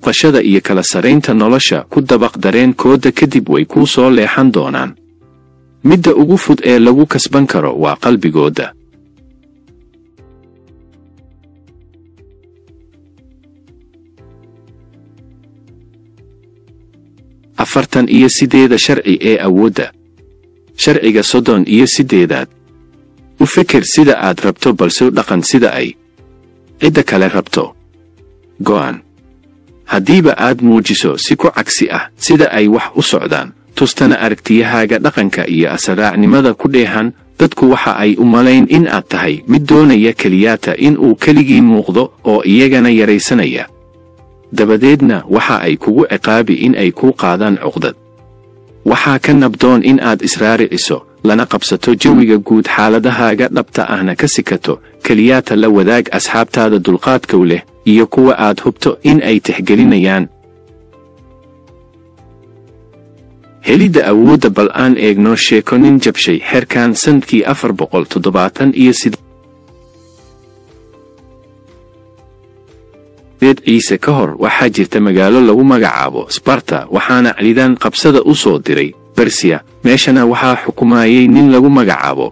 qashada iyo kala saraynta nolosha ku dabaq dareenkooda kadib way kuu soo leexan doonaan. midda ugu fud ee lagu kasban karo waa qalbigooda. afartan iyo 8 sharci ee awoodda. sharciga 38. u fikir sida aad rabto balse u dhaqan sida ay cidda kale rabto. go'aan. haddiiba aad muujiso si ku cagsi ah sida ay wax u socdaan tustana aragtiyahaaga dhaqanka iyo asraacnimada ku dheehan dadku waxa ay u malayn in aad tahay mid doonaya keliyaata in uu keligii muuqdo oo iyagana yaraysanaya. dabadeedna waxa ay kugu ciqaabi in ay kuu qaadaan cuqdad. waxaa ka nabdoon in aad israariciso lana qabsato jawiga guud xaaladahaaga dhabta ahna ka sikato keliyaata la wadaag asxaabtaada dulqaadkow leh iyo kuwa aad hubto in ay tixgelinayaan. helidda awoodda bal aan eegno sheeko nin jabshay xeerkan sanadkii 478 ciise ka hor waxaa jirta magaalo lagu magacaabo Sparta waxaana ciidan qabsada u soo diray Persia. meeshana waxaa xukumayay nin lagu magacaabo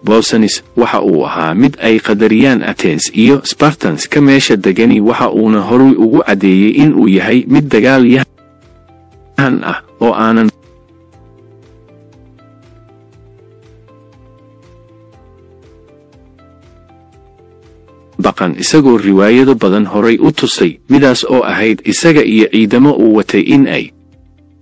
Pausanias waxa uu ahaa mid ay qadariyaan Athens iyo Spartans ka meesha degani waxa uuna horay ugu cadeeyay in uu yahay mid dagaal yahan ah oo aanan baqan isagoo riwaayado badan horay u tusay midaas oo ahayd isaga iyo ciidamo uu watay in ay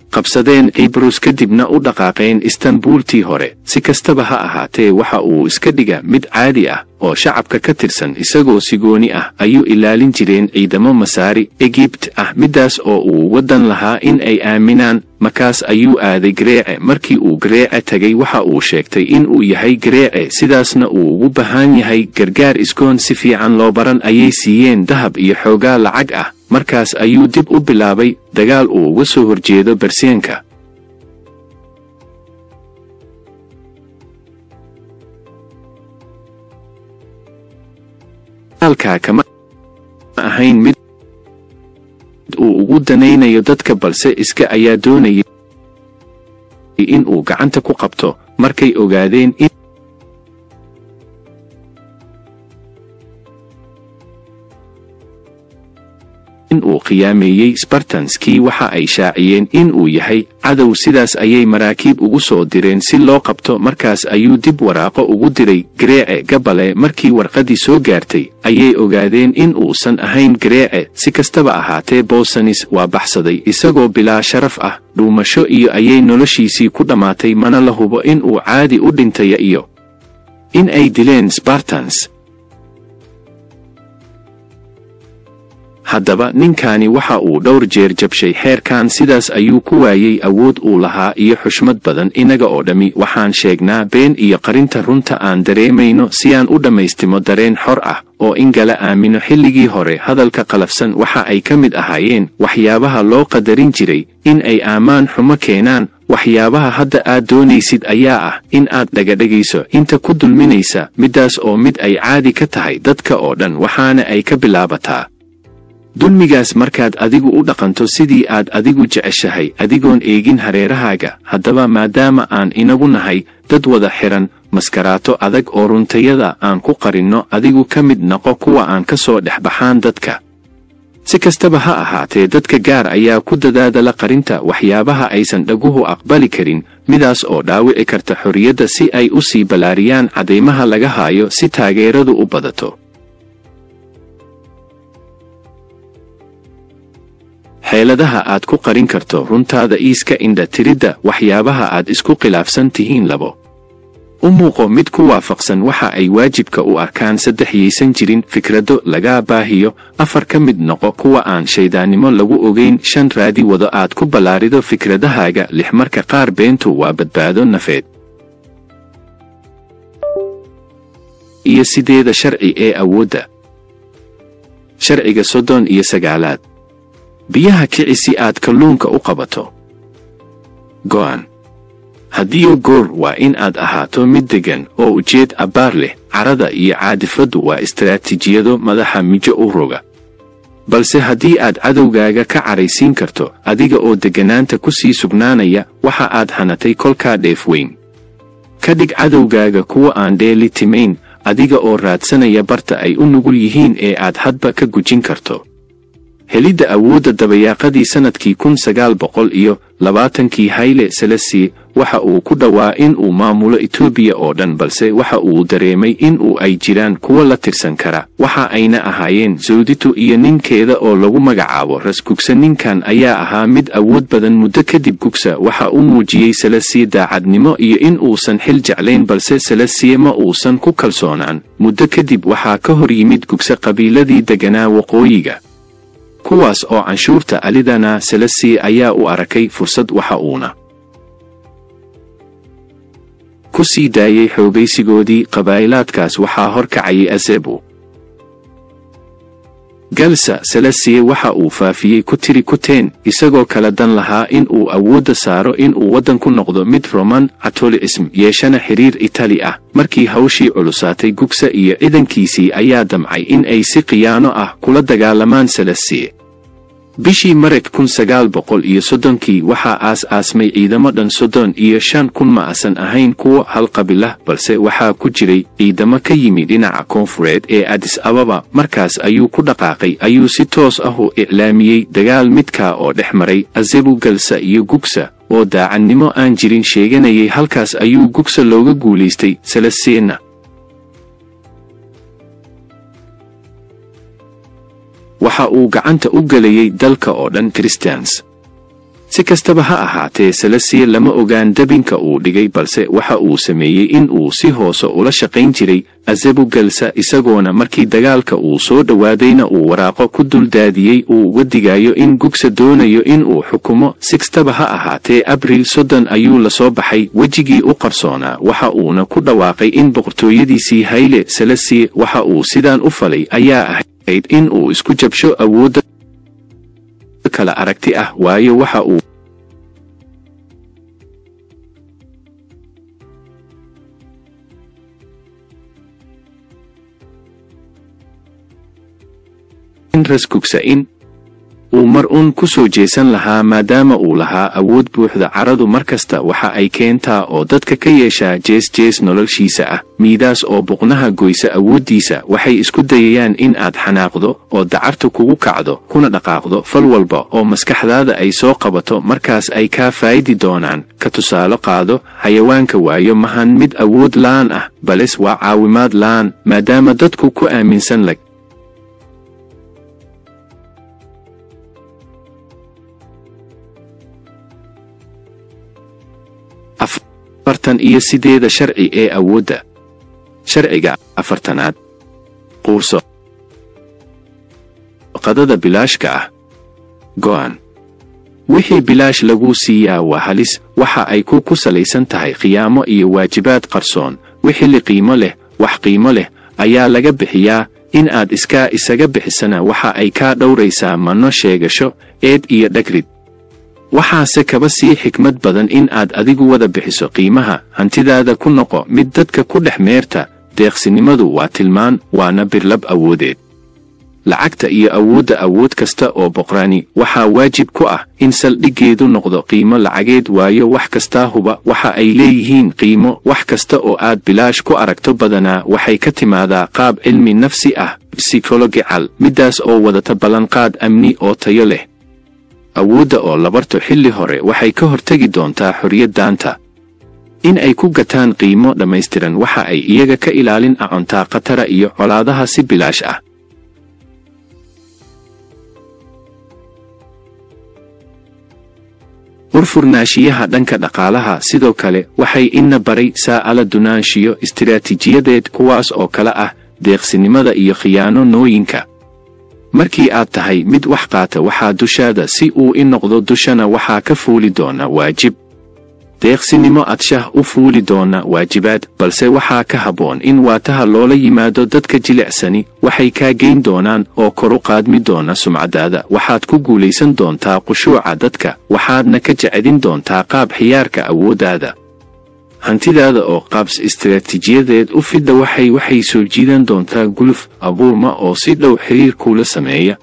qabsadeen Cyprus kadibna u dhaqaaqeen Istanbultii hore. Si kastaba ha ahaatee waxa uu iska dhiga mid caadi ah oo shacabka ka tirsan isagoo sigooni ah ayuu ilaalin jireen ciidamo Masaari Egypt ah midaas oo uu wadan lahaa in ay aaminaan. Markaas ayuu aaday Greece. Markii uu Greece tagay waxa uu sheegtay in uu yahay Greece sidaasna uu ugu baahan yahay gargaar iskoon si fiican loo baran ayay siiyeen dahab iyo xoogaa lacag ah. Markaas ayuu dib u bilaabay dagaal uu uga soo horjeedo Berseenka. Halkaa kama ahayn mid uu ugu danaynayo dadka balse iska ayaa doonayay in uu gacanta ku qabto. Markay ogaadeen in uu qiyaameeyey Spartanskii waxa ay shaaciyeen in uu yahay cadow. Sidaas ayay maraakiib ugu soo direen si loo qabto. Markaas ayuu dib waraaqo ugu diray Greece Gabale. Markii warqadii soo gaartay ayay ogaadeen in uusan ahayn Greece. Si kastaba ahaatee Pausanias waa baxsaday isagoo bilaa sharaf ah. Dhuumasho iyo ayay noloshiisii ku dhammaatay mana la hubo in uu caadi u dhintay iyo in ay dileen Spartans. haddaba ninkani waxa uu dhowr jeer jabshay xeerkan sidaas ayuu ku waayay awood uu lahaa iyo xushmad badan. inaga oo dhami waxaan sheegnaa been iyo qarinta runta aan dareemayno si aan u dhammaystimo dareen xor ah oo in gala aamino. xilligii hore hadalka qalafsan waxa ay ka mid ahaayeen waxyaabaha loo qadarin jiray in ay aamaan xumo keenaan. waxyaabaha hadda aad doonaysid ayaa ah in aad dhagadhagayso inta ku dulminaysa midaas oo mid ay caadi ka tahay dadka oo dhan waxaana ay ka bilaabataa dulmigaas markaad adigu u dhaqanto sidii aad adigu jeceshahay adigoon eegin hareerahaaga. haddaba maadaama aan inagu nahay dad wada xiran maskaraato adag oo runtayada aan ku qarinno adigu ka mid noqo kuwa aan ka soo dhex baxaan dadka. si kastaba ha ahaatee dadka gaar ayaa ku dadaadala qarinta waxyaabaha aysan dhaguhu aqbali karin midaas oo dhaawici karta xorriyadda si ay u sii ballaariyaan cadeymaha laga haayo si taageeradu u badato. xeeladaha aad ku qarin karto runtaada iiska indha tiridda waxyaabaha aad isku khilaafsan tihiin. labo u muuqo mid ku waafaqsan waxa ay waajibka u arkaan. 3 yaysan jirin fikrado laga baahiyo. 4 ka mid noqo kuwa aan shaydaannimo lagu ogeyn. 5 raadi wado aad ku ballaarido fikradahaaga. 6 marka qaar beentu waa badbaado nafeed. iyo 8 sharci ee awoodda. sharciga 39 biyaha kici si aad kalluunka u qabato. go'an haddiiyo goor waa in aad ahaato mid degan oo ujeed abbaar leh. carada iyo caadifaddu waa istaraatiijiyado madaxa mijo u roga. balse haddii aad cadowgaaga ka caraysiin karto adiga oo degganaanta ku sii sugnaanaya waxa aad hanatay kolkaa dheef weyn. ka dhig cadowgaaga kuwa aan dheeli timayn adiga oo raadsanaya barta ay u nugul yihiin ee aad hadba ka gujin karto. helidda awoodda dabayaaqadii sannadkii 1920 Hayle Selassie waxa uu ku dhawaa in uu maamulo Itoobiya oo dhan balse waxa uu dareemay in uu ay jiraan kuwa la tirsan kara. waxa ayna ahaayeen Zawditu iyo ninkeeda oo lagu magacaabo Ras Gugsa. ninkan ayaa ahaa mid awood badan. muddo kadib Gugsa waxa uu muujiyey Selassie daacadnimo iyo in uusan xil jeclayn balse Selassie ma uusan ku kalsoonaan. muddo kadib waxaa ka hor yimid Gugsa qabiiladii deganaa waqooyiga kuwaas oo canshuurta alidana. Selassie ayaa u arkay fursad waxa uuna ku sii daayay xoogaysigoodii. qabaa'ilaadkaas waxaa horkacayay Azebu galsa. Selassie waxa uu faafiyey ku tiri kuteen isagoo kala dan lahaa in uu awoodda saaro in uu waddan ku noqdo mid Roman Catholicism yeeshana xiriir Itali ah. markii hawshii culusaatay Gugsa iyo ciidankiisii ayaa damcay in ay si khiyaano ah kula dagaalamaan Selassie. bishii Maarch 1930 waxaa aas-aasmay ciidamo dhan 35,000 ma asan ahayn kuwa hal qabilah balse waxaa ku jiray ciidamo ka yimid dhinaca koonfureed ee Addis Ababa. markaas ayuu ku dhaqaaqay ayuu si toos ah u iclaamiyey dagaal midkaa oo dhex maray Azebu Galsa iyo Gugsa oo daacadnimo aan jirin sheeganayay. halkaas ayuu Gugsa looga guulaystay. Selassiena waxa uu gacanta u galayay dalka oo dhan Christians. si kastaba ha ahaatee Selassie lama ogaan dabinka uu dhigay balse waxa uu sameeyey in uu si hoose ula shaqayn jiray Azebugalsa isagoona markii dagaalka uu soo dhawaadayna uu waraaqo ku duldaadiyey uu uga digayo in Gugsa doonayo in uu xukumo. si kastaba ha ahaatee Abriil 30 ayuu la soo baxay wejigii u qarsoonaa waxa uuna ku dhawaaqay in boqortooyadiisii Hayle Selassie waxa uu sidaan u falay ayaa ahayd in uu isku jabsho awoodda kala aragti ah waayo waxa uu Gugsa in uu mar ku soo jeesan lahaa maadaama uu lahaa awood buuxda. caradu markasta waxa ay keentaa oo dadka ka yeeshaa jees noloshiisa ah miidaas oo buqnaha goysa awooddiisa. waxay isku dayayaan in aad xanaaqdo oo dacartu kugu kacdo kuna dhaqaaqdo fal walba oo maskaxdaada ay soo qabato markaas ay kaa faa'idi doonaan. ka tusaale qaado xayawaanka waayo mahan mid awood la'aan ah bales waa caawimaad la'aan maadaama dadku ku aaminsan lag afartan iyo sideeda sharci ee awoodda. sharciga afartanaad quurso qadada bilaashka ah. go'an wixii bilaash lagu siiyaa waa halis. waxa ay ku salaysan tahay qiyaamo iyo waajibaad qarsoon. wixii qiimo leh wax qiimo leh ayaa laga bixiyaa. in aad isaga bixisana waxa ay ka dhowraysaa manno sheegasho eed iyo dhagrid. waxaase kaba sii xikmad badan in aad adigu wada bixiso qiimaha hantidaada ku noqo mid dadka ku dhex meerta. deeqsinimadu waa tilmaan waana birlab awoodeed. lacagta iyo awood kasta oo boqorani waxaa waajib ku ah in saldhiggeedu noqdo qiimo lacageed waayo wax kasta huba waxa ay leeyihiin qiimo. wax kasta oo aad bilaash ku aragto badanaa waxay ka timaadaa qaab cilmi nafsi ah psychological midaas oo wadata ballanqaad amni oo tayo leh. awoodda oo la barto xilli hore waxay ka hortagi doontaa xorriyaddaanta. in ay ku gataan qiimo dhammaystiran waxa ay iyaga ka ilaalin doontaa khatara iyo colaadaha si bilaash ah. furfurnaanshiyaha dhanka dhaqaalaha sidoo kale waxay ina baray saa'ala dunaanshiyo istiraatiijiyadeed kuwaas oo kala ah deeqsinimada iyo khiyaano nooyinka. markii aad tahay mid wax qaata waxaa dushaada si uu noqdo dushana waxaa ka fuuli doona waajib. deeqsinimo adshah u fuuli doona waajibaad balse waxaa ka habboon in waataha loola yimaado dadka jilicsani. waxay kaa geyn doonaan oo kor u qaadmi doona sumcadaada. waxaad ku guulaysan doontaa qushuuca dadka waxaadna ka jecedin doontaa qaab xiyaarka awooddaada. hantidaada oo qaabs istiraatiijiyadeed u fidda waxay soo jiidan doontaa guluf abuurma oo si dhow xiriir kuula sameeya.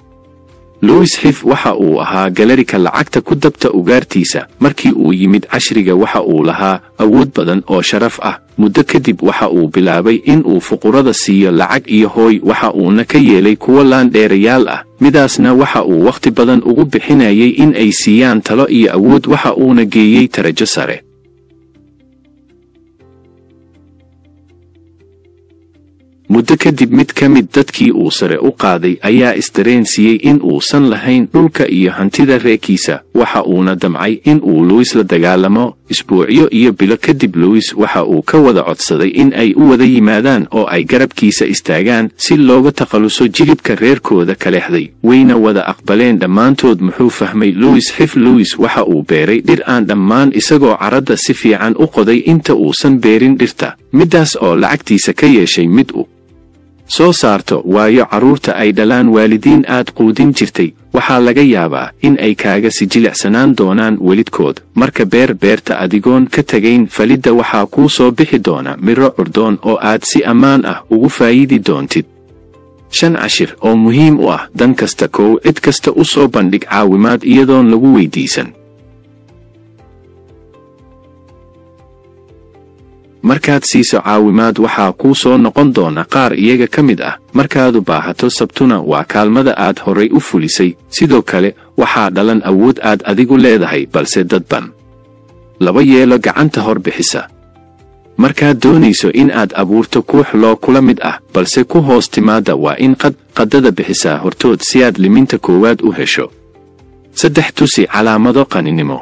Louis Hif waxa uu ahaa galarika lacagta ku dabta ugaartiisa. markii uu yimid cashriga waxa uu lahaa awood badan oo sharaf ah. muddo kadib waxa uu bilaabay in uu fuqurada siiyo lacag iyo hooy waxa uuna ka yeelay kuwa laandheerayaal ah. midaasna waxa uu wakhti badan ugu bixinayay in ay siiyaan talo iyo awood waxa uuna geeyey darajo sare. muddo kadib mid ka mid dadkii uu sare u qaaday ayaa isdareensiiyey in uusan lahayn dhulka iyo hantida reerkiisa. waxa uuna damcay in uu Louis la dagaalamo. isbuucyo iyo bilo kadib Louis waxa uu ka wada codsaday in ay u wada yimaadaan oo ay garabkiisa istaagaan si looga takhaluso jilibka reerkooda ka leexday. wayna wada aqbaleen dhammaantood. muxuu fahmay Louis Hif? Louis waxa uu beeray dhir aan dhammaan isagoo carada si fiican u qoday inta uusan beerin dhirta. midaas oo lacagtiisa ka yeeshay mid u soo saarto waayo carruurta ay dhalaan waalidiin aad quudin jirtay waxaa laga yaabaa in ay kaaga si jilicsanaan doonaan welidkood. marka beerta adigoon ka tegayn falidda waxaa kuu soo bixi doona miro curdoon oo aad si ammaan ah ugu faa'iidi doontid. 5 cashir oo muhiim u ah dan kasta. cid kasta u soo bandhig caawimaad iyadoon lagu weydiisan. markaad siiso caawimaad waxaa kuu soo noqon doona qaar iyaga ka mid ah markaadu baahato. sabtuna waa kaalmada aad horay u fulisay. sidoo kale waxaa dhalan awood aad adigu leedahay balse dadban laba yeelo gacanta hor bixisa. markaad doonayso in aad abuurto koox loo kula mid ah balse ku hoos timaada waa in qadada bixisaa hortood si aad liminta koowaad u hesho. 3 tusi calaamado qaninimo.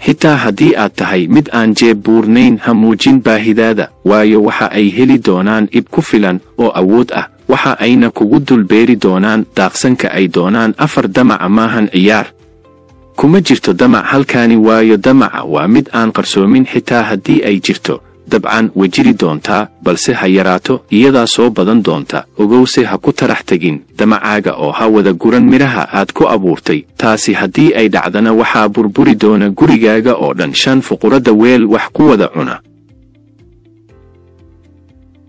xitaa haddii aad tahay mid aan jeeb buurnayn ha muujin baahidaada, waayo waxa ay heli doonaan ib ku filan oo awood ah, waxa ayna kugu dulbeeri doonaan daaqsanka ay doonaan. 4 damaca maahan ciyaar. kuma jirto damac halkaani, waayo damaca waa mid aan qarsoomin. xitaa haddii ay jirto dabcan way jiri doontaa, balse ha yaraato, iyadaa soo badan doonta. ogowse ha ku tarax tegin damacaaga oo ha wada guran midhaha aad ku abuurtay. taasi haddii ay dhacdana waxaa burburi doona gurigaaga oo dhan. 5 fuqurada weel wax ku wada cuna.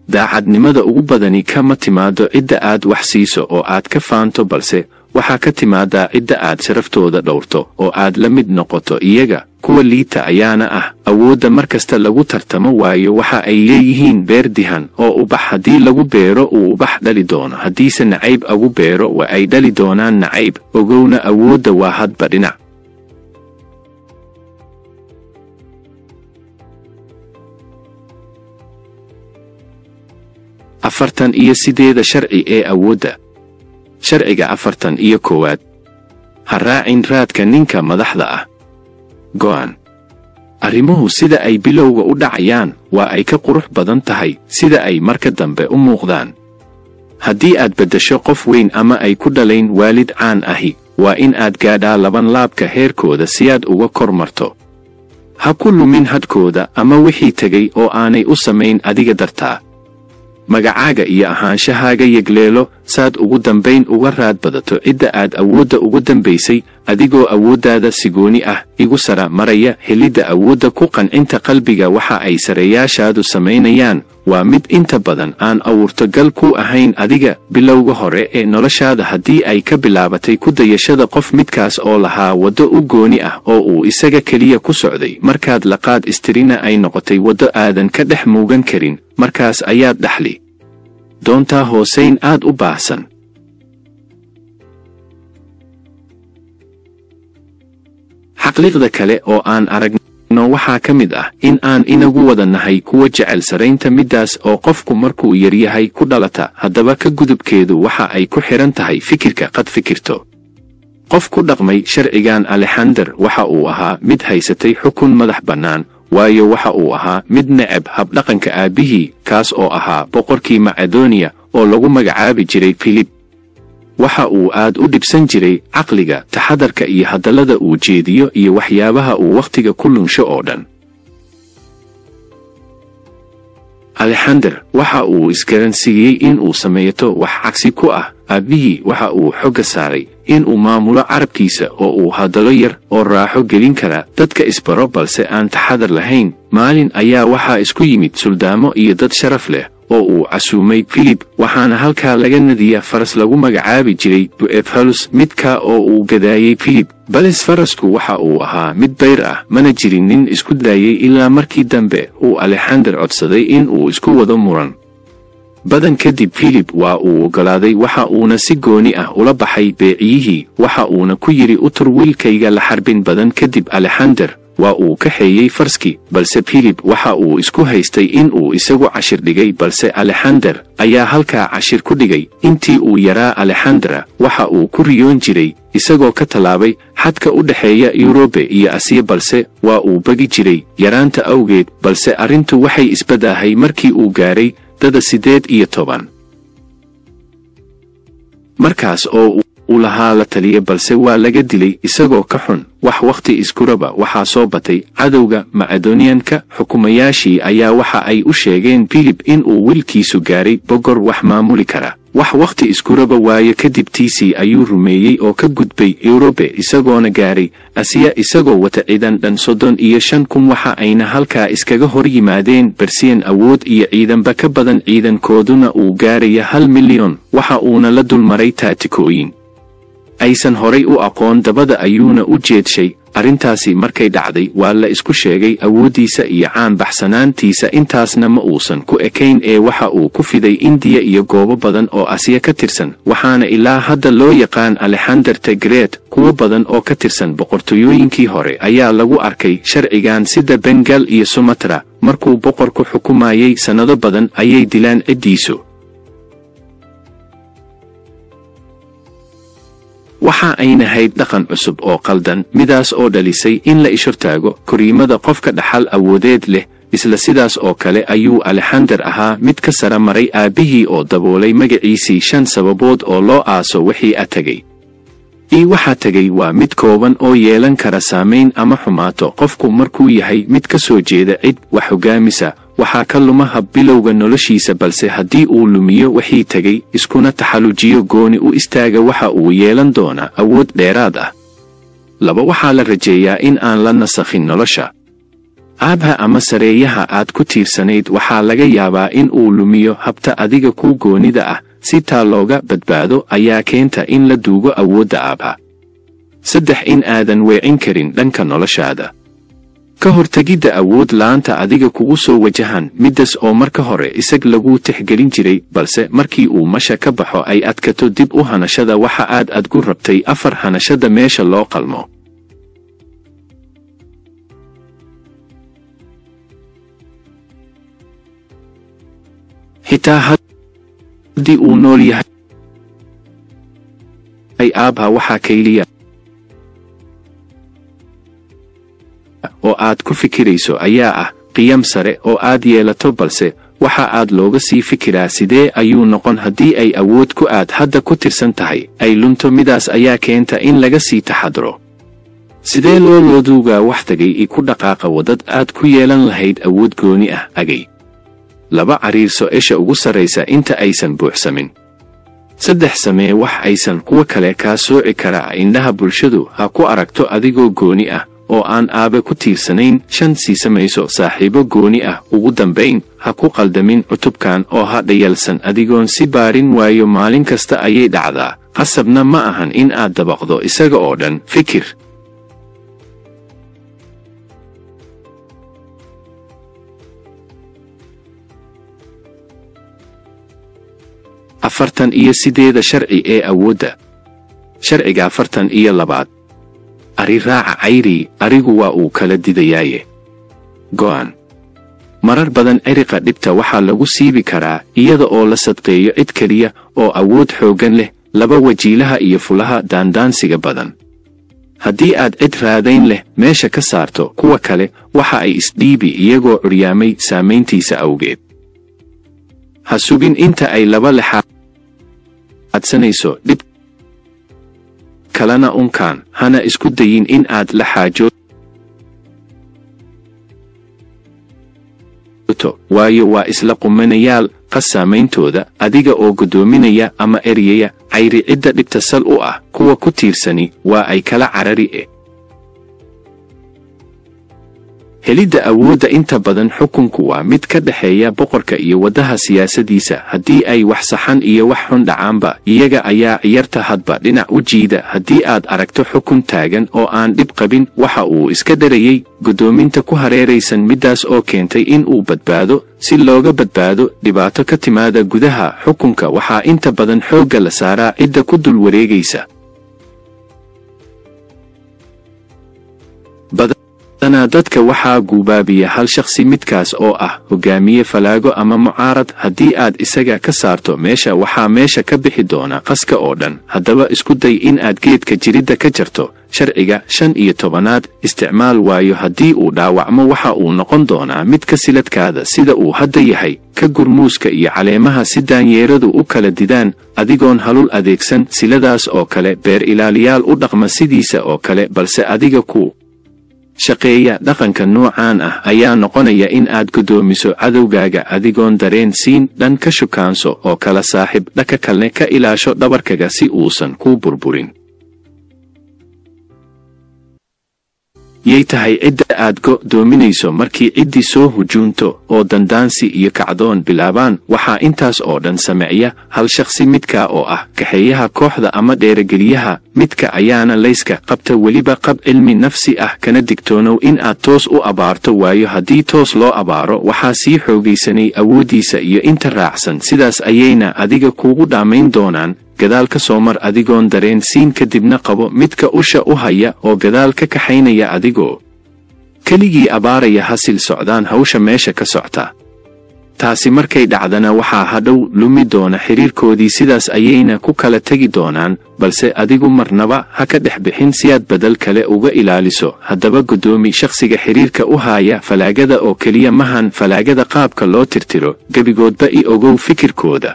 daacadnimada ugu badani kama timaado cidda aad wax siiso oo aad ka faanto, balse waxaa ka timaadaa cidda aad sharaftooda dhowrto oo aad la mid noqoto iyaga. kuwa liita ayaana ah awoodda markasta lagu tartamo, waayo waxa ay leeyihiin beer dihan oo ubax haddii lagu beero uu ubax dhali doono, haddiise nacayb agu beero waa ay dhali doonaan nacayb. ogowna awoodda waa hadba dhinac. 48 sharci ee awoodda. sharciga 41. ha raacin raadka ninka madaxda ah. go'an. arrimuhu sida ay bilowga u dhacayaan waa ay ka qurux badan tahay sida ay marka dambe u muuqdaan. haddii aad beddesho qof weyn ama ay ku dhalayn waalid caan ahi, waa in aad gaadhaa labanlaabka heerkooda si aad uga kor marto. ha ku lumin hadkooda ama wixii tegay oo aanay u samayn adiga dartaa. magacaaga iyo ahaanshahaaga yegleelo saad ugu dambayn uga raad badato cidda aad awoodda ugu dambaysay, adigoo awooddaada sigooni ah igu sara maraya. helidda awoodda ku qancinta qalbiga waxa ay sareeyaashaadu samaynayaan waa mid inta badan aan abuurtogal ku ahayn adiga. bilowga hore ee noloshaada haddii ay ka bilaabatay ku dayashada qof midkaas oo lahaa waddo u gooni ah oo uu isaga keliya ku socday, markaad laqaad istirina ay noqotay waddo aadan ka dhex muugan karin, markaas ayaad dhaxli doontaa hoosayn aad u baahsan. xaqiiqda kale oo aan aragno waxaa ka mid ah in aan inagu wada nahay kuwa jecel saraynta middaas oo qofku markuu yaryahay ku dhalata. haddaba ka gudubkeedu waxa ay ku xiran tahay fikirka qad fikirto. qof ku dhaqmay sharcigan Alexander waxa uu ahaa mid haysatay xukun madax bannaan, waayo waxa uu ahaa mid necab habdhaqanka aabbihii, kaas oo ahaa boqorkii Macedonia oo lagu magacaabi jiray Philip. waxa uu aad u dhibsan jiray caqliga, taxadarka iyo hadallada uu jeediyo iyo waxyaabaha uu wakhtiga ku lunsho oo dhan. Alexander waxa uu isgaransiiyey in uu sameeyo wax cagsi ku ah aabbihii. waxa uu xooga saaray in uu maamulo carabkiisa oo uu hadallo yar oo raaxo gelin kara dadka isbaro balse aan taxadar lahayn. maalin ayaa waxaa isku yimid suldaamo iyo dad sharaf leh oo uu casuumay Philip, waxaana halkaa laga nadiya faras lagu magacaabi jiray Bucephalus, midka oo uu gadaayay Philip. balis farasku waxa uu ahaa mid bayr ah, mana jirin nin isku daayay ilaa markii dambe uu Alexander codsaday in uu isku wado muran badan. kadib Philip waa uu ogolaaday, waxa uuna si gooni ah ula baxay beeciyihii, waxa uuna ku yidhi u tur wiilkayga la xarbin badan. kadib Alexander waa uu kaxeeyey farskii, balse Philip waxa uu isku haystay in uu isagu cashir dhigay, balse Alexander ayaa halkaa cashir ku dhigay. intii uu yaraa Alexandra waxa uu ku riyoon jiray isagoo ka tallaabay xadka u dhexeeya Yurobe iyo Asiya, balse waa uu bagi jiray yaraanta awgeed. balse arrintu waxay isbedaahay markii uu gaaray da'da 18. markaas oo uu lahaa la taliye, balse waa laga dilay isagoo ka xun. wakhti iskuraba waxaa soo batay cadowga Macedonianka. xukumayaashii ayaa waxa ay u sheegeen Philip in uu wiilkiisu gaaray bogor wax maamuli kara. wakhti iskuraba waayo kadib tiisii ayuu rumeeyey oo ka gudbay Yurobe isagoona gaaray Asiya isagoo wata ciidan dhan 35,000. waxa ayna halkaa iskaga hor yimaadeen Persian awood iyo ciidanba ka badan, ciidankooduna uu gaaraya 1 milyan. waxa uuna la dulmaray taatikooyin aysan horay u aqoon, dabada ayuuna u jeedshay arrintaasi markay dhacday waa la isku sheegay awooddiisa iyo caan baxsanaantiisa. intaasna ma uusan ku ekayn ee waxa uu ku fiday Indiya iyo goobo badan oo Asiya ka tirsan, waxaana ilaa hadda loo yaqaan Alexander the Great. kuwo badan oo ka tirsan boqortooyooyinkii hore ayaa lagu arkay sharcigan sida Bengal iyo Sumatra. markuu boqorku xukumayay sannado badan ayay dilaan ciddiisu. waxa ay nahayd dhaqan cusub oo qaldan, midaas oo dhalisay in la ishortaago koriimada qofka dhaxal awoodeed leh. isla sidaas oo kale ayuu Alexander ahaa mid ka sara maray aabbihii oo daboolay magaciisii 5 sababood oo loo aaso wixii tegay. waxa tegay waa mid kooban oo yeelan kara saamayn ama xumaato qofku markuu yahay mid ka soo jeeda cid wax hogaamisa. waxaa ka luma hab bilowga noloshiisa, balse haddii uu lumiyo wixii tegay iskuna taxallujiyo gooni u istaaga waxa uu yeelan doonaa awood dheeraad ah. 2 waxaa la rajeeyaa in aan la nasakhin nolosha. aabha ama sareeyaha aad ku tiirsanayd waxaa laga yaabaa in uu lumiyo habta adiga ku goonida ah. si taa looga badbaado ayaa keenta in la duugo awoodda aabha. 3 in aadan weecin karin dhanka noloshaada. ka hortagidda awood la'aanta adiga kugu soo wajahan, midaas oo marka hore isag lagu tixgelin jiray, balse markii uu masha ka baxo ay adkato dib u hanashada waxa aad adgu rabtay. 4 hanashada meesha loo qalmo. xitaa haddii uu nool yahay aabha waxaa kayliya oo aad ku fikirayso ayaa ah qiyam sare oo aad yeelato, balse waxa aad looga sii fikiraa sidee ayuu noqon haddii ay awood ku aad hadda ku tirsan tahay ay lunto. midaas ayaa keenta in laga sii taxadaro. sidee loo duugaa wax tagay ku dhaqaaqa wadad aad ku yeelan lahayd awood gooni ah. agay 2 cariirso isha ugu sarraysa inta aysan buuxsamin. 3 samee wax aysan kuwa kale kaa sooci karaa indhaha bulshadu ha ku aragto adigoo gooni ah oo aan aabe ku tiirsanayn. 5 sii samayso saaxiibo gooni ah. ugu dambayn, ha ku qaldamin cutubkan oo ha dhayalsan adigoon si baarin waayo. maalin kasta ayay dhacdaa, qasabna ma ahan in aad dabaqdo isaga oo dhan. fikir. afartan iyo 8 sharci ee awoodda. sharciga 42. ari raaca cayri. arigu waa uu kala didayaaye. go'an. marar badan ciriqa dhibta waxaa lagu siibi karaa iyada oo la sadqeeyo cid keliya oo awood xooggan leh. 2 wajiilaha iyo fulaha daandaansiga badan. haddii aad cid raadayn leh meesha ka saarto, kuwa kale waxa ay isdhiibi iyagoo curyaamay saamayntiisa awgeed. ha sugin inta ay 2 lexaadsanayso dhib kalena unkaan. hana isku dayin in aad la xaajooto, waayo waa isla qumanayaal. qas saameyntooda adiga oo guddoominaya ama eryaya. cayri cidda dhibta sal u ah, kuwa ku tiirsani waa ay kala carari helidda awoodda. inta badan xukunku waa mid ka dhexeeya boqorka iyo waddaha siyaasadiisa. haddii ay wax saxan iyo wax xun dhacaanba, iyaga ayaa ciyarta hadba dhinac u jiida. haddii aad aragto xukun taagan oo aan dhib qabin, waxa uu iska dharayay guddoominta ku hareeraysan, midaas oo keentay in uu badbaado. si looga badbaado dhibaato ka timaada gudaha xukunka, waxaa inta badan xoogga la saaraa cidda ku dul wareegaysa. dadka waxaa guubaabiya hal shakhsi, midkaas oo ah hogaamiye falaago ama mucaarad. haddii aad isaga ka saarto meesha, waxaa meesha ka bixi doona qaska oo dhan. haddaba isku day in aad geedka jiridda ka jarto. sharciga 15. isticmaal waayo haddii uu dhaawacmo waxa uu noqon doonaa mid ka siladkaada sida uu hadda yahay. ka gurmuuska iyo caleemaha si daanyeeradu u kala didaan adigoon halul adeegsan. siladaas oo kale beer ilaaliyaal u dhaqma sidiisa oo kale, balse adiga ku shaqeeya dhaqanka noocaan ah ayaa noqonaya in aad guddoomiso cadowgaaga adigoon dareen siin. dhan ka shukaanso oo kala saaxiib, dhaka kalne ka ilaasho dhabarkaga si uusan kuu burburin. yay tahay cidda aad go'doominayso markii ciddii soo hujuunto oo dandaansi iyo kacdoon bilaabaan. waxaa intaas oo dhan sameeya hal shakhsi, midka oo ah kaxeeyaha kooxda ama dheerageliyaha. midka ayaana layska qabta weliba qab cilmi nafsi ah, kana digtoonow in aad toos u abaarto, waayo haddii toos loo abaaro waxaa sii xoogaysanay awooddiisa iyo inta raacsan. sidaas ayayna adiga kuugu dhammayn doonaan. gadaal ka soo mar adigoon dareen siin, kadibna qabo midka usha u haya oo gadaal ka kaxaynaya adigoo keligii abaaraya. hasil socdaan hawsha meesha ka socta. taasi markay dhacdana waxaa hadhow lumi doona xiriirkoodii, sidaas ayayna ku kala tegi doonaan. balse adigu marnaba ha ka dhex bixin si aad badal kale uga ilaaliso. haddaba guddoomi shakhsiga xiriirka u haya falaagada oo keliya mahan falaagada qaabka loo tirtiro gebigoodba i ogow fikirkooda.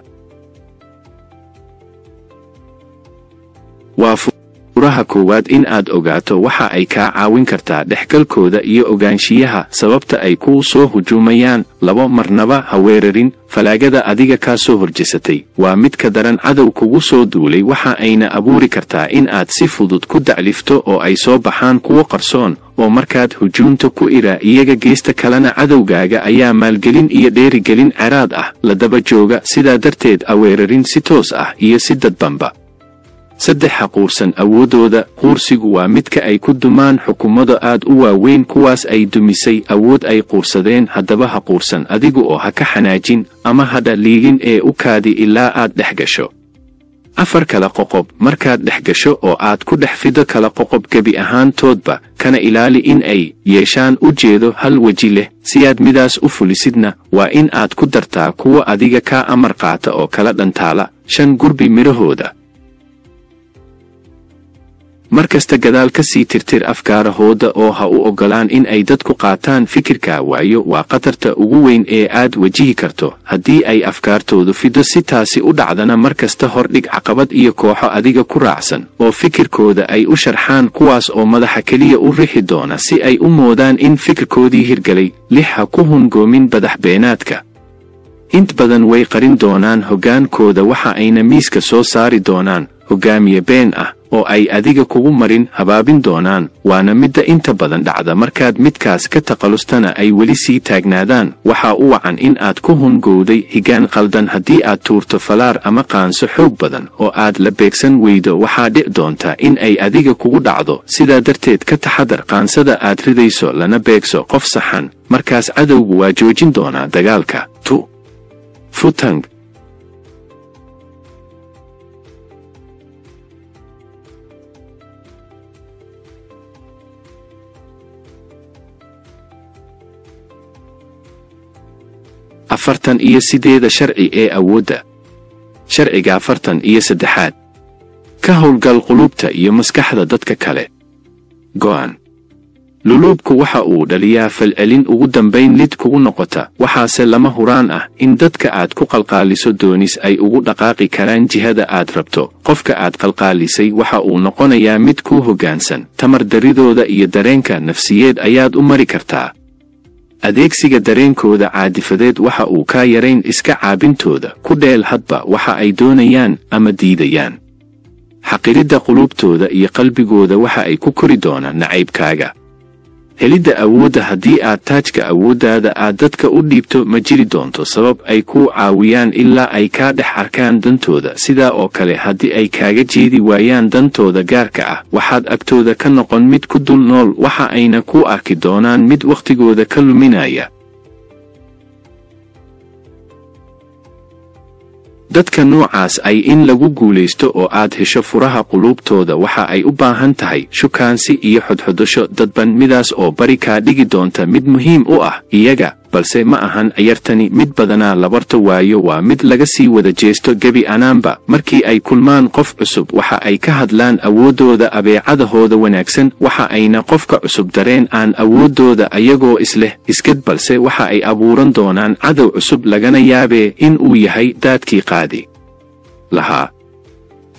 waa furaha koowaad in aad ogaato waxa ay kaa caawin kartaa dhexgalkooda iyo ogaanshiyaha sababta ay kuu soo hujuumayaan. 2 marnaba ha weerarin falaagada adiga kaa soo horjeesatay. waa mid ka daran cadow kugu soo duulay, waxa ayna abuuri kartaa in aad si fudud ku daclifto oo ay soo baxaan kuwo qarsoon oo markaad hujuunta ku ira iyaga geesta kalena cadowgaaga ayaa maalgelin iyo dheerigelin ceraad ah la daba jooga. sidaa darteed ha weerarin si toos ah iyo si dadbanba. 3 ha quursan awoodooda. quursigu waa midka ay ku dumaan xukuumado aad u waaweyn, kuwaas ay dumisay awood ay quursadeen. haddaba ha quursan adigu oo ha ka xanaajin ama hadha liigin ee u kaadi ilaa aad dhex gasho. 4 kala qoqob. markaad dhex gasho oo aad ku dhex fido kala qoqob gebi ahaantoodba, kana ilaali in ay yeeshaan ujeedo hal weji leh. si aad midaas u fulisidna waa in aad ku dartaa kuwa adiga kaa amar qaata oo kala dhantaala. 5 gurbi midhahooda. markasta gadaal ka sii tirtir afkaarahooda oo ha u ogolaan in ay dadku qaataan fikirka, waayo waa khatarta ugu weyn ee aad wajihi karto haddii ay afkaartoodu fido. si taasi u dhacdana markasta hordhig caqabad iyo kooxo adiga ku raacsan oo fikirkooda ay u sharxaan, kuwaas oo madaxa keliya u rixi doona si ay u moodaan in fikirkoodii hirgalay. 6 ha ku hungoomin badax beenaadka. int badan way qarin doonaan hoggaankooda, waxa ayna miiska soo saari doonaan hoggaamiye been ah oo ay adiga kugu marin habaabin doonaan. waana midda inta badan dhacda markaad midkaas ka taqalustana ay weli sii taagnaadaan. waxaa u wacan in aad ku hungowday higgaan qaldan. haddii aad tuurto falaar ama qaanso xoog badan oo aad la beegsan weydo, waxaa dhici doonta in ay adiga kugu dhacdo. sidaa darteed ka taxadar qaansada aad ridayso, lana beegso qof saxan. markaas cadowgu waa joojin doonaa dagaalka. futang. afartan iyo 8 sharci ee awoodda. sharciga 43 ka howlgal qulubta iyo maskaxda dadka kale. go'aan. luluubku waxa uu dhaliyaa falcelin ugu dambayn lid kugu noqota. waxaase lama huraan ah in dadka aad ku qalqaaliso doonis ay ugu dhaqaaqi karaan jihada aad rabto. qofka aad qalqaalisay waxa uu noqonayaa mid kuu hoggaansan. tamar daridooda iyo dareenka nafsiyeed ayaad u mari kartaa. adeegsiga dareenkooda caadifadeed waxa uu kaa yarayn iska caabintooda. ku dheel hadba waxa ay doonayaan ama diidayaan. xaqiridda qulubtooda iyo qalbigooda waxa ay ku kori doonaan nacaybkaaga. helidda awoodda. haddii aad taajka awooddaada aad dadka u dhiibto, ma jiri doonto sabab ay kuu caawiyaan ilaa ay kaa dhex arkaan dantooda. sidaa oo kale haddii ay kaaga jeedi waayaan dantooda gaarka ah, waxaad agtooda ka noqon mid ku dul nool, waxa ayna kuu arki doonaan mid wakhtigooda ka luminaya. dadka noocaas ay in lagu guulaysto oo aad hesho furaha qulubtooda waxa ay u baahan tahay shukaansi iyo xodxodasho dadban, midaas oo bari kaa dhigi doonta mid muhiim u ah iyaga. balse ma ahan ciyartani mid badanaa la barto, waayo waa mid laga sii wada jeesto gebi anaanba. markii ay kulmaan qof cusub waxa ay ka hadlaan awooddooda, abeecadahooda wanaagsan, waxa ayna qofka cusub dareen aan awooddooda ayagoo isleh iskad, balse waxa ay abuuran doonaan cadow cusub, lagana yaabee in uu yahay daadkii qaadi lahaa.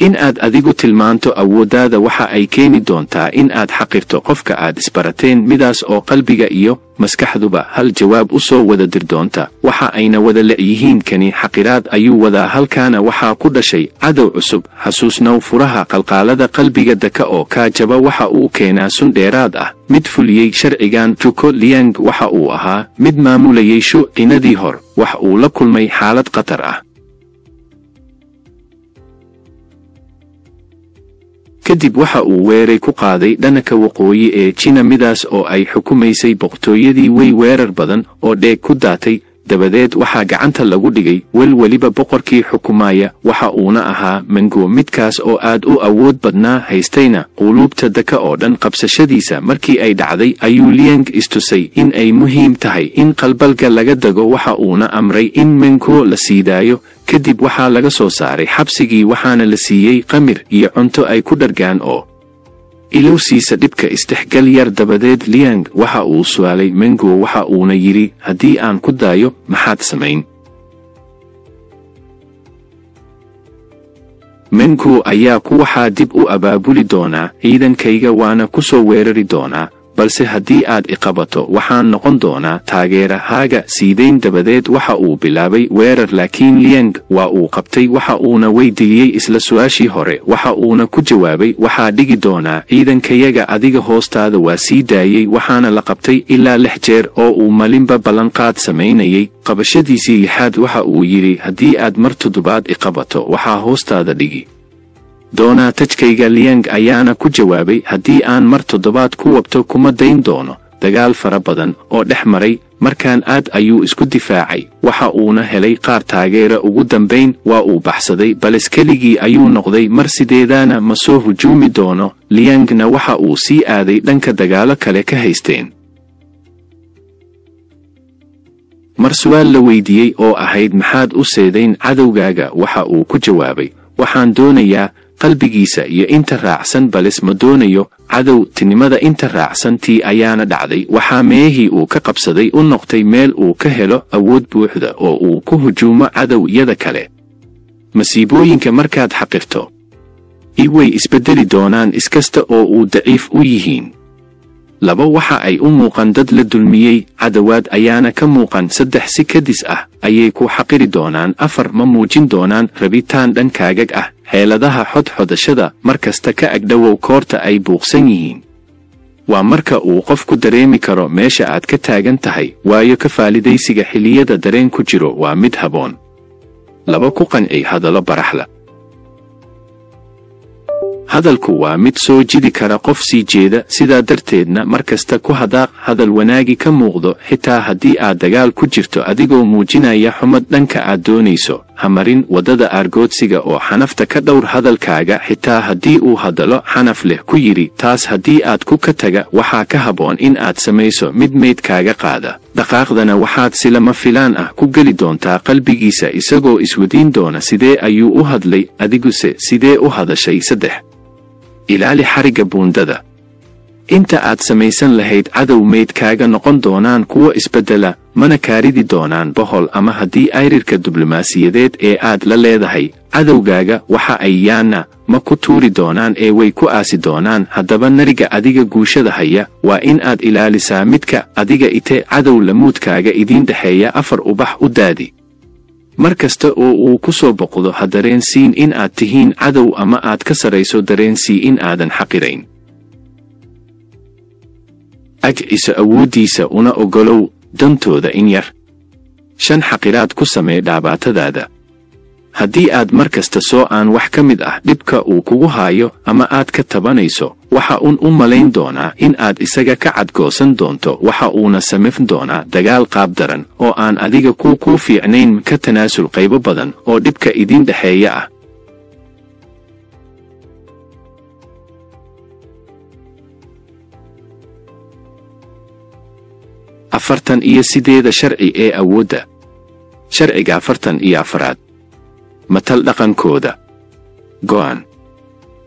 in aad adigu tilmaanto awooddaada waxa ay keeni doontaa in aad xaqirto qofka aad isbarateen, midaas oo qalbiga iyo maskaxduba hal jawaab u soo wada dir doonta, waxa ayna wada leeyihiin kani xaqiraad ayuu wadaa. halkaana waxaa ku dhashay cadow cusub. xasuusnow, furaha qalqaalada qalbiga daka oo kaa jaba waxa uu keenaa sun dheeraad ah. mid fuliyey sharcigan Zhuge Liang waxa uu ahaa mid maamulayay shuucinadii hor, wax uu la kulmay xaalad khatar ah. kadib waxa uu weeray ku qaaday dhanka waqooyi ee China, midaas oo ay xukumaysay boqortooyadii way weerar badan oo dheeg ku daatay. dabadeed waxaa gacanta lagu dhigay weliba boqorkii xukumaya, waxa uuna ahaa Menguo, midkaas oo aad u awood badnaa, haystayna quluubta daka oo dhan. qabsashadiisa markii ay dhacday ayuu Liang istusay in ay muhiim tahay in qalbalka laga dago, waxa uuna amray in Menguo la siidaayo. kadib waxaa laga soo saaray xabsigii waxaana la siiyey qamir iyo cunto ay ku dhargaan oo ilowsiisa dhibka istixgal yar. dabadeed Liang waxa uu su'aalay Menguo, waxa uuna yidhi, haddii aan ku daayo maxaad samayn? Menguo ayaa ku waxaa dib u abaabuli doonaa ciidankayga waana ku soo weerari doonaa, balse haddii aad iqabato waxaan noqon doonaa taageerahaaga. siidayn dabadeed waxa uu bilaabay weerar, laakiin Liang waa uu qabtay. waxa uuna weydiiyey isla su'aashii hore, waxa uuna ku jawaabay, waxaa dhigi doonaa ciidankayaga adiga hoostaada. waa sii daayey waxaana la qabtay ilaa 6 jeer oo uu malinba ballanqaad samaynayay. qabashadiisii 6aad waxa uu yidhi, haddii aad mar 7aad iqabato waxaa hoostaada dhigi doonaa tajkayga. Liang ayaana ku jawaabay, haddii aan mar 7aad ku wabto kuma dayn doono. dagaal fara badan oo dhex maray, markaan aad ayuu isku difaacay, waxa uuna helay qaar taageera. ugu dambayn waa uu baxsaday, bales keligii ayuu noqday. mar sideedaana ma soo hujuumi doono. Liangna waxa uu sii aaday dhanka dagaalo kale ka haysteen. mar su'aal la weydiiyey oo ahayd, maxaad u seedayn cadowgaaga? waxa uu ku jawaabay, waxaan doonayaa qalbigiisa iyo inta raacsan, bales ma doonayo cadowtinimada inta raacsan. tii ayaana dhacday. waxaa meehii uu ka qabsaday u noqtay meel uu ka helo awood buuxda oo uu ku hujuumo cadowyada kale. masiibooyinka markaad xaqirto way isbeddeli doonaan, iskasta oo uu daciif u yihiin. 2 waxa ay u muuqan dad la dulmiyey, cadawaad ayaana ka muuqan. 3 si kadis ah ayay ku xaqiri doonaan. 4 ma muujin doonaan rabitaan dhankaagag ah. xeeladaha xodxodashada markasta ka agdhowow koorta ay buuqsan yihiin. waa marka uu qofku dareemi karo meesha aad ka taagan tahay, waayo ka faalidaysiga xilliyada dareen ku jiro waa mid haboon. 2 ku qancay hadallo baraxla. hadalku waa mid soo jidi kara qof sii jeeda, sidaa darteedna markasta ku hadaaq hadal wanaagi ka muuqdo. xitaa haddii aad dagaal ku jirto adigoo muujinaya xumad dhanka aad doonayso, ha marin waddada aargoodsiga oo xanafta ka dhowr hadalkaaga. xitaa haddii uu hadallo xanaf leh ku yidhi, taas haddii aad ku ka taga waxaa ka haboon in aad samayso mid meydkaaga qaada. dhaqaaqdana waxaad si lama filaan ah ku geli doontaa qalbigiisa, isagoo iswadiin doona sidee ayuu u hadlay, adiguse sidee u hadashay. 3 ilaali xarigga buundada. inta aad samaysan lahayd cadow meydkaaga noqon doonaan kuwo isbeddela, mana kaaridi doonaan bohol. ama haddii ayrirka diblomaasiyadeed ee aad la leedahay cadowgaaga waxa ay yaana ma ku tuuri doonaan ee way ku aasi doonaan. haddaba nariga adiga guushada haya waa in aad ilaalisaa midka adiga ite cadow lamuudkaaga idiin dhexeeya. 4 ubax u daadi. mar kasta oo uu ku soo boqdo ha dareensiin in aad tihiin cadow, ama aad ka sarayso dareensii in aadan xaqirayn. agciso awooddiisa una ogolow dantooda in yar. 5 xaqiraad ku samee dhaabaatadaada. haddii aad mar kasta soo aan wax ka mid ah dhibka uu kugu haayo ama aad ka tabanayso, waxa uun u malayn doonaa in aad isaga ka cadgoosan doonto. waxa uuna samayn doonaa dagaal qaab daran oo aan adiga kuu fiicnayn. ka tanaasul qaybo badan oo dhibka idiin dhexeeya ah. 48 sharci ee awoodda. sharciga 44aad matal dhaqankooda. go'aan.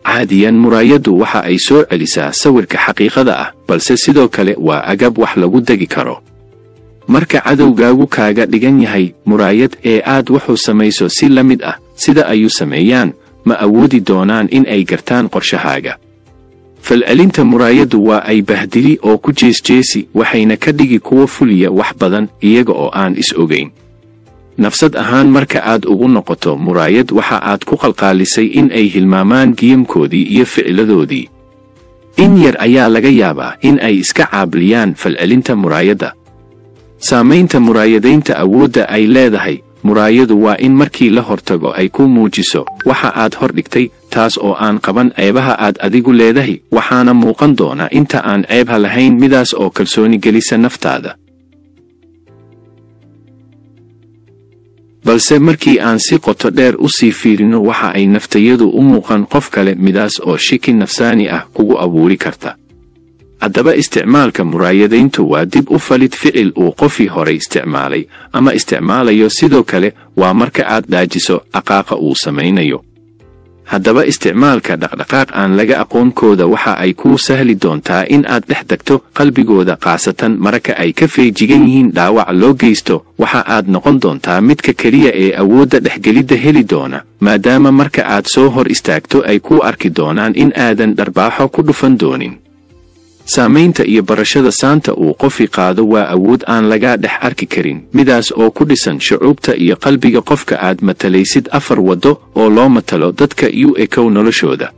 caadiyan muraayaddu waxa ay soo celisaa sawirka xaqiiqada ah, balse sidoo kale waa agab wax lagu degi karo. marka cadowgaagu kaaga dhigan yahay muraayad ee aad wuxuu samayso si la mid ah sida ayuu sameeyaan, ma awoodi doonaan in ay gartaan qorshahaaga. falcelinta muraayaddu waa ay bahdili oo ku jeesjeesi, waxayna ka dhigi kuwa fuliya wax badan iyaga oo aan is ogayn. nafsad ahaan marka aad ugu noqoto muraayad waxa aad ku qalqaalisay in ay hilmaamaan giyamkoodii iyo ficiladoodii. in yar ayaa laga yaabaa in ay iska caabliyaan falcelinta muraayadda. saamaynta muraayadaynta awoodda ay leedahay muraayadu waa in markii la hortago ay ku muujiso waxa aad hor dhigtay, taas oo aan qaban ceebaha aad adigu leedahay, waxaana muuqan doona inta aan ceebha lahayn midaas oo kalsooni gelisa naftaada. balse markii aan si qoto dheer u sii fiirino waxa ay naftayadu u muuqan qof kale midaas oo shiki nafsaani ah kugu abuuri karta. haddaba isticmaalka muraayadayntu waa dib u falid ficil uu qofii horay isticmaalay ama isticmaalayo, sidoo kale waa marka aad dhaajiso dhaqaaqa uu samaynayo. haddaba isticmaalka dhaqdhaqaaq aan laga aqoonkooda waxa ay kuu sahli doontaa in aad dhex degto qalbigooda, khaasatan marka ay ka feejigan yihiin dhaawac loo geysto. waxa aad noqon doontaa midka keliya ee awoodda dhexgelidda heli doona, maadaama marka aad soo hor istaagto ay kuu arki doonaan in aadan dharbaaxo ku dhufan doonin. saamaynta iyo barashada saanta uu qofi qaado waa awood aan laga dhex arki karin, midaas oo ku dhisan shucuubta iyo qalbiga qofka aad matalaysid. 4 waddo oo loo matalo dadka u ekow noloshooda.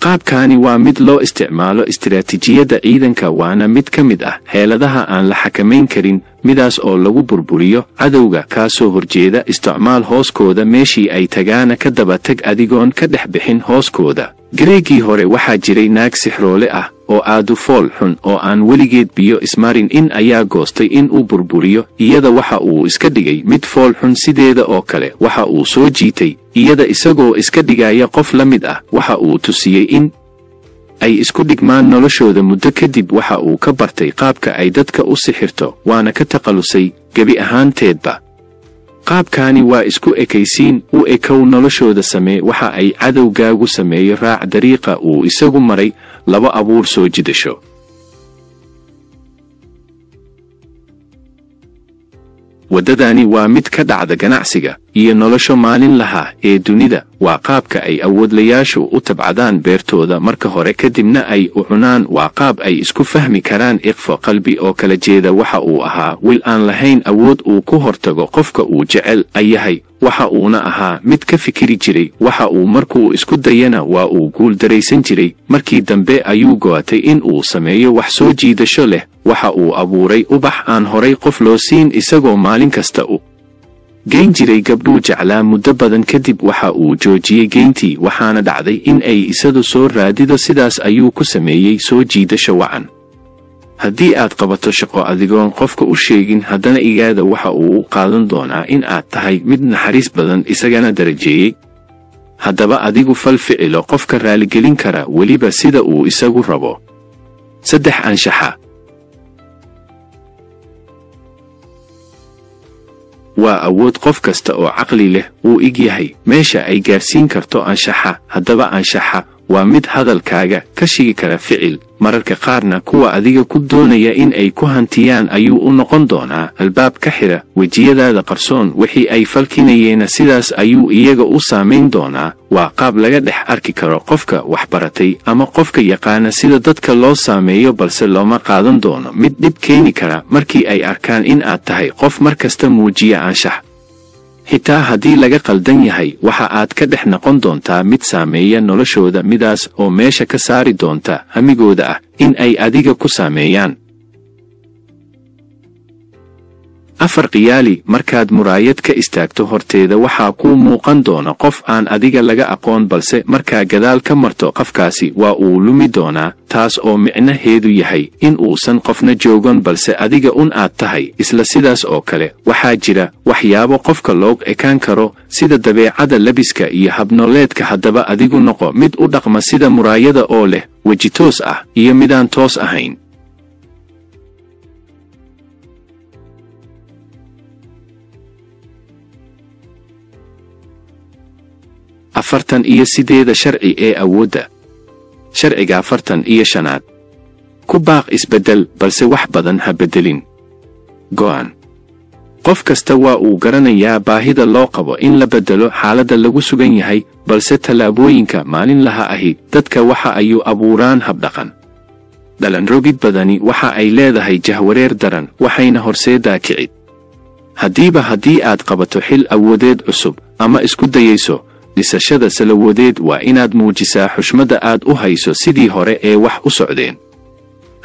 qaabkaani waa mid loo isticmaalo istiraatiijiyadda ciidanka, waana mid ka mid ah xeeladaha aan la xakamayn karin, midaas oo lagu burburiyo cadowga kaa soo horjeeda. isticmaal hooskooda meeshii ay tagaana ka daba tag adigoon ka dhex bixin hooskooda. gareegii hore waxaa jiray naag sixroole ah oo aadu fool xun oo aan weligeed biyo ismarin in ayaa goostay in uu burburiyo iyada. waxa uu iska dhigay mid fool xun sideeda oo kale, waxa uu soo jiitay iyada isagoo iska dhigaya qof la mid ah. waxa uu tusiyey in ay isku dhigmaan noloshooda. muddo kadib waxa uu ka bartay qaabka ay dadka u sixirto, waana ka takhalusay gebi ahaanteedba. qaabkaani waa isku ekaysiin. u ekow noloshooda, samee waxa ay cadowgaagu sameeyo, raac dariiqa uu isagu maray. 2 abuur soo jidasho. waddadani waa mid ka dhacda ganacsiga iyo nolosha maalinlaha ee dunida. waa qaabka ay awoodlayaashu u tabcadaan beertooda marka hore kadibna ay u cunaan. waa qaab ay isku fahmi karaan iqfo qalbi oo kala jeeda. waxa uu ahaa wil aan lahayn awood uu ku hortago qofka uu jecel yahay, waxa uuna ahaa mid ka fikiri jiray waxa uu markuu isku dayana waa uu guul daraysan jiray. markii dambe ayuu go'atay in uu sameeyo wax soo jiidasho leh. waxa uu abuuray ubax aan horay qof loo siin, isagoo maalin kasta u geyn jiray gabdhuu jeclaa. muddo badan kadib waxa uu joojiyey geyntii, waxaana dhacday in ay isadu soo raadido. sidaas ayuu ku sameeyey soo jiidasho wacan. haddii aad qabato shaqo adigoon qofka u sheegin, haddana igaada waxa uu u qaadan doonaa in aad tahay mid naxariis badan, isagana darajeeyey. haddaba adigu fal ficilo qofka raaligelin kara, weliba sida uu isagu rabo. 3 anshaxa. waa awood qof kasta oo caqli leh uu ig yahay meesha ay gaarsiin karto anshaxa. haddaba anshaxa waa mid hadalkaaga ka shigi kara ficil, mararka qaarna kuwa adiga ku doonaya in ay ku hantiyaan ayuu u noqon doonaa albaab ka xira wejiyadaada qarsoon. wixii ay falkinayeena sidaas ayuu iyaga u saamayn doonaa. waa qaab laga dhex arki karo qofka wax baratay ama qofka yaqaana sida dadka loo saameeyo, balse looma qaadan doono mid dhib keeni kara markii ay arkaan in aad tahay qof markasta muujiya anshax. xitaa haddii laga qaldan yahay, waxa aad ka dhex noqon doontaa mid saameeya noloshooda, midaas oo meesha ka saari doonta hamigooda ah in ay adiga ku saameeyaan. 4 qiyaali. markaad muraayad ka istaagto horteeda waxaa kuu muuqan doona qof aan adiga laga aqoon, balse markaa gadaal ka marto qofkaasi waa uu lumi doonaa, taas oo micnaheedu yahay in uusan qofna joogan balse adiga un aad tahay. isla sidaas oo kale waxaa jira waxyaabo qofka loog ekaan karo, sida dabeecada, labiska iyo habnooleedka. haddaba adigu noqo mid u dhaqma sida muraayada oo leh weji toos ah iyo midaan toos ahayn. 48 sharci ee awoodda. sharciga 45aad. ku baaq isbeddel, balse wax badan ha beddelin. go'an. qof kasta waa uu garanayaa baahida loo qabo in la bedelo xaaladda lagu sugan yahay, balse tallaabooyinka maalinlaha ahi dadka waxa ay abuuraan habdhaqan. dhalanrogid badani waxa ay leedahay jahwareer daran, waxayna horseedaa kicid. haddii aad qabato xil awoodeed cusub ama isku dayayso dhisashada salawoodeed, waa inaad muujisaa xushmadda aad u hayso sidii hore ee wax u socdeen.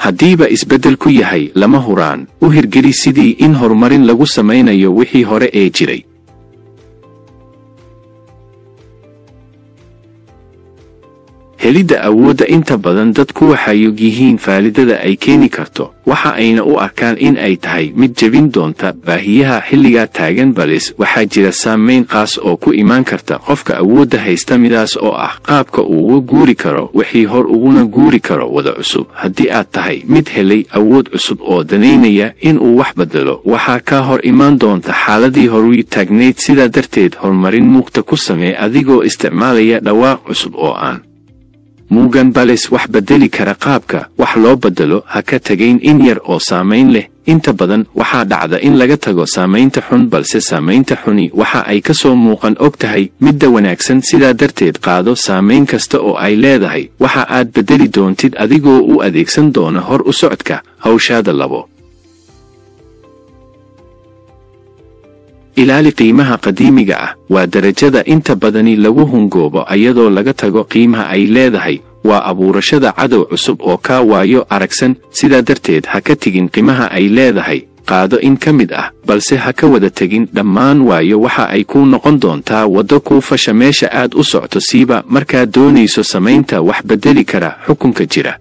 haddiiba isbeddel ku yahay lama huraan, u hirgeli sidii in horumarin lagu samaynayo wixii hore ee jiray. helidda awoodda inta badan dadku waxay og yihiin faalidada ay keeni karto, waxa ayna u arkaan in ay tahay mid jebin doonta baahiyaha xilligaa taagan, balse waxaa jira saamayn qaas oo ku imaan karta qofka awoodda haysta, midaas oo ah qaabka uu uga guuri karo wixii hor uguna guuri karo wada cusub. haddii aad tahay mid helay awood cusub oo danaynaya in uu wax bedelo, waxaa ka hor imaan doonta xaaladii horu taagnayd. sidaa darteed horumarin muuqta ku samee adigoo isticmaalaya dhawaaq cusub oo aan muugan balse wax bedeli kara qaabka wax loo bedelo. ha ka tagayn in yar oo saamayn leh. inta badan waxaa dhacda in laga tago saamaynta xun, balse saamaynta xuni waxa ay ka soo muuqan og tahay midda wanaagsan. sidaa darteed qaado saamayn kasta oo ay leedahay waxa aad bedeli doontid adigoo u adeegsan doona hor u socodka hawshaada. 2. ilaali qiimaha qadiimiga ah. waa darajada inta badani lagu hungoobo ayadoo laga tago qiimaha ay leedahay. waa abuurashada cadow cusub oo kaa waayo aragsan. sidaa darteed ha ka tegin qiimaha ay leedahay, qaado in ka mid ah, balse ha ka wada tegin dhammaan, waayo waxa ay kuu noqon doontaa waddo kuu fasha meesha aad u socto, siiba markaad doonayso samaynta wax bedeli kara xukunka jira.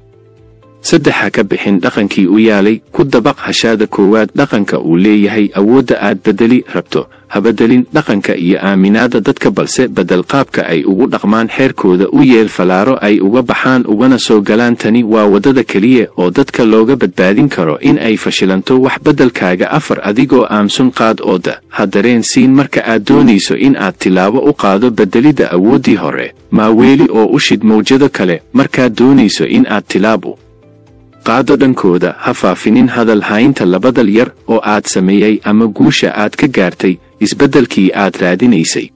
3. ha ka bixin dhaqankii u yaalay. ku dabaq hashaada koowaad dhaqanka uu leeyahay awoodda aad bedeli rabto. ha bedelin dhaqanka iyo aaminaadda dadka, balse bedel qaabka ay ugu dhaqmaan xeerkooda. u yeel falaaro ay uga baxaan ugana soo galaan. tani waa waddada keliya oo dadka looga badbaadin karo in ay fashilanto wax beddelkaaga. 4. adigoo aamusan qaad ooda. ha dareen siin marka aad doonayso in aad tilaabo u qaado beddelidda awooddii hore. maaweeli oo u shid mawjado kale markaad doonayso in aad tilaabo qaado dhankooda. ha faafinin hadal haynta labadal yar oo aad sameeyey ama guusha aad ka gaartay isbeddelkii aad raadinaysay.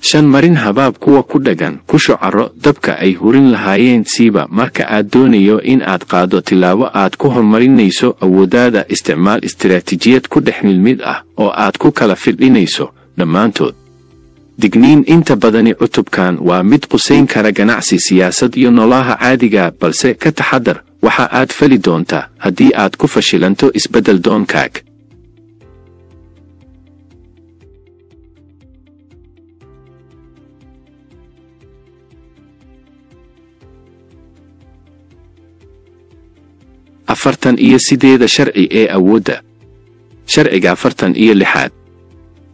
5. marin habaab kuwa ku dhagan. ku shucaro dabka ay hurin lahaayeen, siiba marka aad doonayo in aad qaado tilaabo aad ku horumarinayso awooddaada. isticmaal istiraatiijiyad ku dhex milmid ah oo aad ku kala firdhinayso dhammaantood. digniin: inta badani cutubkan waa mid qusayn kara ganacsi, siyaasad iyo nololaha caadiga, balse ka taxadar waxa aad fali doontaa haddii aad ku fashilanto isbeddel doonkaag. afartan iyo 8 sharci ee awoodda. sharciga 46.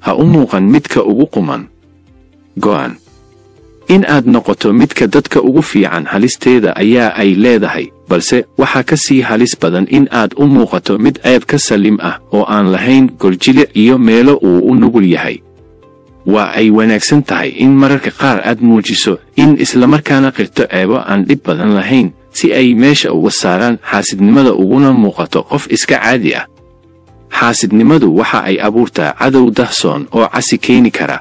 ha u muuqan midka ugu quman. go'an in aad noqoto midka dadka ugu fiican halisteeda ayaa ay leedahay, balse waxaa ka sii halis badan in aad u muuqato mid ceeb ka salim ah oo aan lahayn goljilic iyo meelo uu u nugul yahay. waa ay wanaagsan tahay in mararka qaar aad muujiso in islamarkaana qirto ceebo aan dhib badan lahayn, si ay meesha uga saaraan xaasidnimada uguna muuqato qof iska caadi ah. xaasidnimadu waxa ay abuurtaa cadow dahsoon oo casi keeni kara.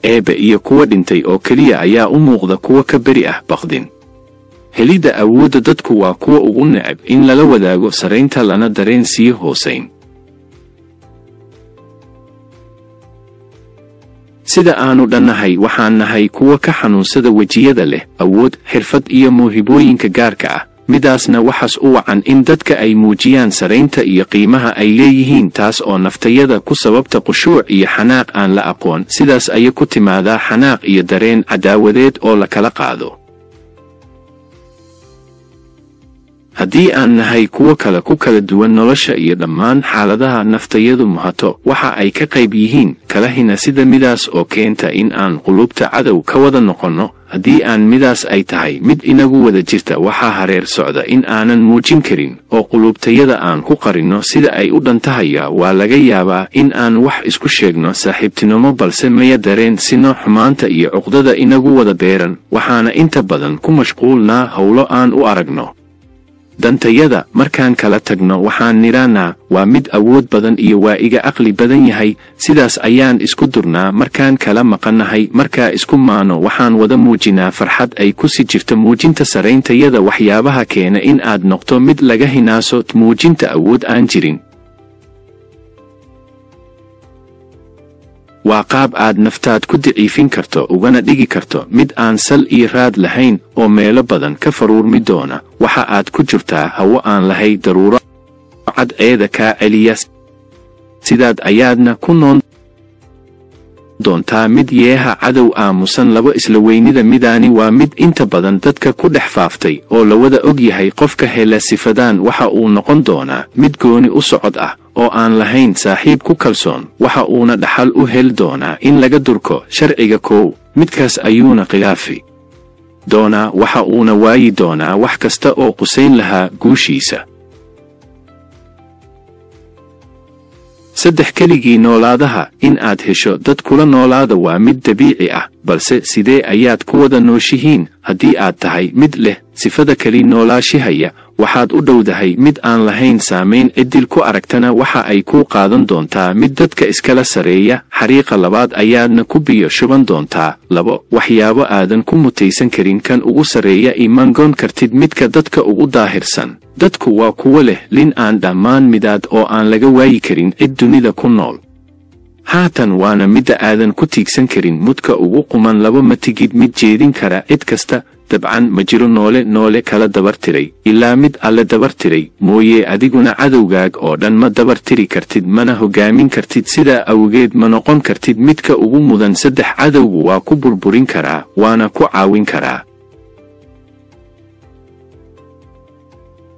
eebe iyo kuwa dhintay oo keliya ayaa u muuqda kuwa ka beri ah baqdin. helidda awoodda dadku waa kuwa ugu necab in lala wadaago saraynta lana dareen sii hoosayn. sida aanu dhannahay waxaan nahay kuwa ka xanuunsada wejiyada leh awood, xirfad iyo mawhibooyinka gaarka ah. midaasna waxaas u wacan in dadka ay muujiyaan saraynta iyo qiimaha ay leeyihiin, taas oo naftayada ku sababta qushuuc iyo xanaaq aan la aqoon. sidaas ayay ku timaadaa xanaaq iyo dareen cadaawadeed oo la kala qaado. haddii aan nahay kuwo kale ku kala duwan nolosha iyo dhammaan xaaladaha naftayadu muhato, waxa ay ka qayb yihiin kalahina, sida midaas oo keenta in aan qulubta cadow ka wada noqonno. haddii aan midaas ay tahay mid inagu wada jirta, waxaa hareer socda in aanan muujin karin oo qulubtayada aan ku qarinno sida ay u dhantahaya. waa laga yaabaa in aan wax isku sheegno saaxiibtinimo, balse maya dareen sino xumaanta iyo cuqdada inagu wada beeran. waxaana inta badan ku mashquulnaa howlo aan u aragno dantayada markaan kala tagno waxaan nidhaanaa waa mid awood badan iyo waa iga aqli badan yahay, sidaas ayaan isku durnaa markaan kala maqannahay. markaa isku maano waxaan wada muujinaa farxad ay ku sii jirto muujinta sarayntayada. waxyaabaha keena in aad noqto mid laga hinaaso muujinta awood aan jirin waa qaab aad naftaad ku daciifin karto ugana dhigi karto mid aan sal iyo raad lahayn oo meelo badan ka faruurmi doona. waxa aad ku jirtaa hawo aan lahay daruuro cadceeda kaa celiya, sidaad ayaadna ku noon doontaa mid yeeha cadow aamusan. labo isla weynida midaani waa mid inta badan dadka ku dhex faaftay oo la wada og yahay. qofka hela sifadan waxa uu noqon doonaa mid gooni u socod ah oo aan lahayn saaxiib ku kalsoon. waxa uuna dhaxal u heli doonaa in laga durko sharciga koow, midkaas ayuuna khilaafi doonaa. waxa uuna waayi doonaa wax kasta oo qusayn lahaa guushiisa. 3 keligii noolaadaha. in aad hesho dad kula noolaada waa mid dabiici ah, balse sidee ayaad ku wada nooshihiin? haddii aad tahay mid leh sifada keli noolaashihaya, waxaad u dhowdahay mid aan lahayn saamayn. cidil ku aragtana waxa ay kuu qaadan doontaa mid dadka iskala sareeya. xariiqa labaad ayaadna ku biyo shuban doontaa. 2 waxyaabo aadan ku mutaysan karin kan ugu sareeya imangoon kartid midka dadka ugu daahirsan. dadku waa kuwo leh lin aan dhammaan midaad oo aan laga waayi karin cid dunida ku nool. haatan waana midda aadan ku tiigsan karin mudka ugu quman. 2 ma tigid mid jeedin kara cid kasta. dabcan ma jiro noole kala dabartiray ilaa mid alle dabartiray mooye. adiguna cadowgaag oo dhan ma dabartiri kartid, mana hogaamin kartid. sidaa awgeed ma noqon kartid midka ugu mudan. 3 cadowgu waa ku burburin karaa waana ku caawin karaa.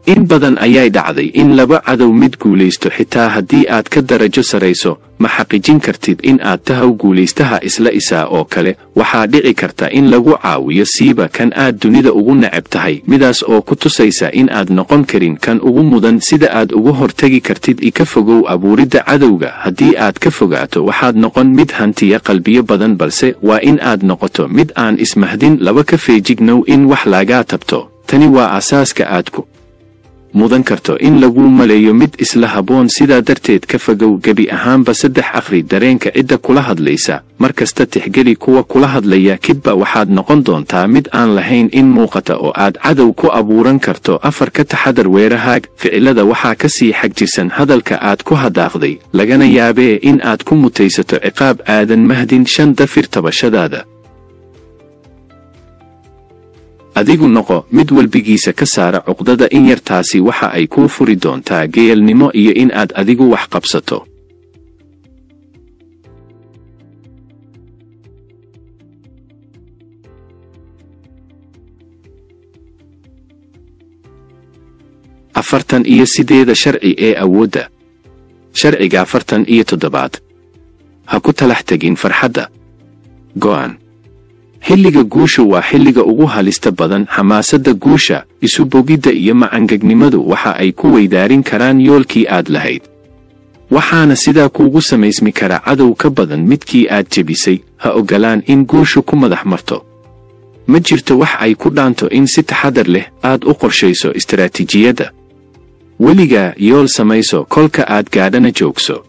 in badan ayay dhacday in 2 cadow mid guulaysto. xitaa haddii aad ka darajo sarayso ma xaqiijin kartid in aad tahay guulaystaha isla isaa oo kale. waxaa dhici karta in lagu caawiyo siiba kan aad dunida ugu neceb tahay, midaas oo ku tusaysa in aad noqon karin kan ugu mudan. sida aad uga hortagi kartid ka fogow abuuridda cadowga. haddii aad ka fogaato waxaad noqon mid hantiya qalbiyo badan, balse waa in aad noqoto mid aan ismahdin. 2 ka feejignow in wax lagaa tabto. tani waa asaaska aad ku mudan karto in lagu maleeyo mid isla haboon. sidaa darteed ka fogow gebi ahaanba. 3 akhri dareenka cidda kula hadlaysa. markasta tixgeli kuwa kula hadlaya. kibba waxaad noqon doontaa mid aan lahayn in muuqata oo aad cadow ku abuuran karto. 4 ka taxadar weerahaag. ficilada waxaa ka sii xagjirsan hadalka aad ku hadaaqday, lagana yaabee in aad ku mutaysato ciqaab aadan mahdin. 5 dafir tabashadaada. adigu noqo mid walbigiisa ka saara cuqdada. in yartaasi waxa ay kuu furi doontaa geelnimo iyo in aad adigu wax qabsato. afartan iyo 8 sharci ee awoodda. sharciga 47. ha ku talax tegin farxadda. go'an. xilliga guusha waa xilliga ugu halista badan. xamaasadda guusha, isu bogidda iyo macangegnimadu waxa ay ku weydaarin karaan yoolkii aad lahayd. waxaana sidaa kuugu samaysmi kara cadow ka badan midkii aad jebisay. ha ogolaan in guushu ku madax marto. ma jirto wax ay ku dhaanto in si taxadar leh aad u qorshayso istaraatiijiyadda. weligaa yool samayso, kolka aad gaadhana joogso.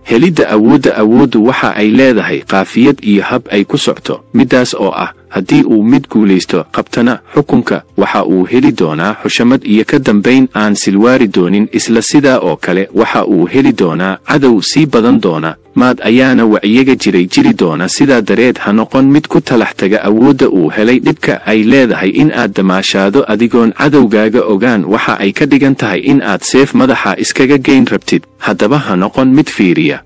helidda awooddu waxa ay leedahay qaafiyad iyo hab ay ku socto. midaas oo ah haddii uu mid guulaysto qabtana xukunka, waxa uu heli doonaa xushamad iyo ka dambayn aan silwaari doonin. isla sidaa oo kale waxa uu heli doonaa cadow sii badan doona. maad ayaana wacyiga jiri doona. sidaa dareed ha noqon mid ku talax taga awoodda uu helay. dhibka ay leedahay in aad damaashaado adigoon cadowgaaga ogaan waxa ay ka dhigan tahay in aad seef madaxa iskaga geyn rabtid. haddaba ha noqon mid fiiriya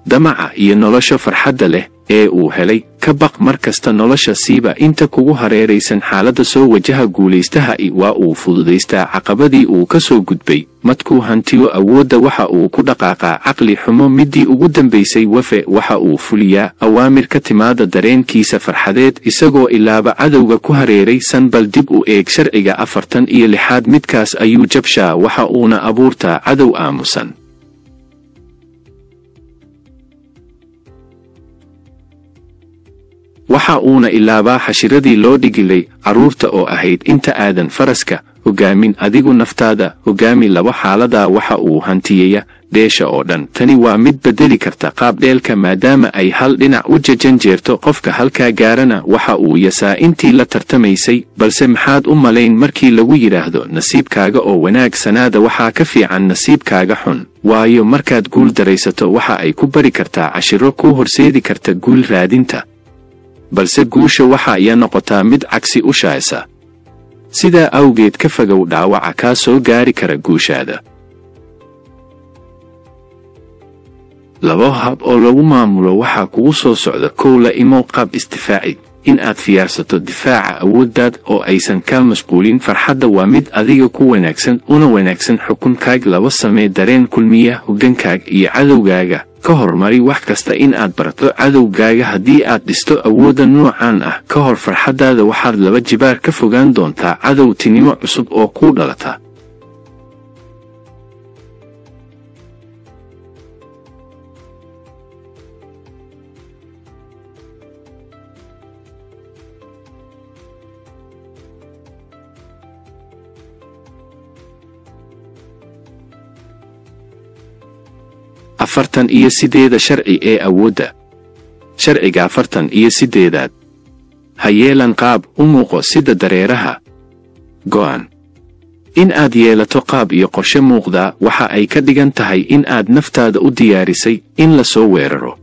damaca iyo nolosha farxadda leh ee uu helay. ka baq mar kasta nolosha siiba inta kugu hareeraysan. xaaladda soo wajaha guulaystaha waa uu fududaystaa caqabadii uu ka soo gudbay. madkuu hantiyo awoodda waxa uu ku dhaqaaqaa caqli xumo midii ugu dambaysay. wafe waxa uu fuliyaa awaamir ka timaada dareenkiisa farxadeed isagoo ilaaba cadowga ku hareeraysan. bal dib u eeg sharciga 46. midkaas ayuu jabshaa waxa uuna abuurtaa cadow aamusan. waxa uuna ilaabaa xashiradii loo dhigilay carruurta oo ahayd inta aadan faraska hogaamin adigu naftaada hogaami. laba xaaladaa waxa uu hantiyaya dheesha oo dhan. tani waa mid bedeli karta qaab dheelka maadaama ay hal dhinac u jajanjeerto qofka halkaa gaarana waxa uu yasaa intii la tartamaysay. balse maxaad u malayn markii lagu yidhaahdo nasiibkaaga oo wanaagsanaada waxaa ka fiican nasiibkaaga xun, waayo markaad guul daraysato waxa ay ku bari kartaa cashiro kuu horseedi karta guul raadinta, balse guusha waxa ay noqotaa mid cagsi u shaaysa. sidaa awgeed ka fogow dhaawaca kaa soo gaari kara guushaada. laba hab oo lagu maamulo waxaa kugu soo socda. kow, la imow qaab isdifaaci. in aad fiyaarsato difaaca awooddaad oo aysan kaa mashquulin farxadda waa mid adiga ku wanaagsan una wanaagsan xukunkaaga. laba, samee dareen kulmiya hogaankaaga iyo cadowgaaga. ka hormari wax kasta in aad barato cadowgaaga. haddii aad dhisto awoodda noocan ah ka hor farxaddaada waxaad laba jibaar ka fogaan doontaa cadowtinimo cusub oo kuu dhalata. afartan iyo sideeda sharci ee awoodda. sharciga 48aad. ha yeelan qaab u muuqo sida dareeraha. go'an. in aad yeelato qaab iyo qorshe muuqda waxa ay ka dhigan tahay in aad naftaada u diyaarisay in la soo weeraro.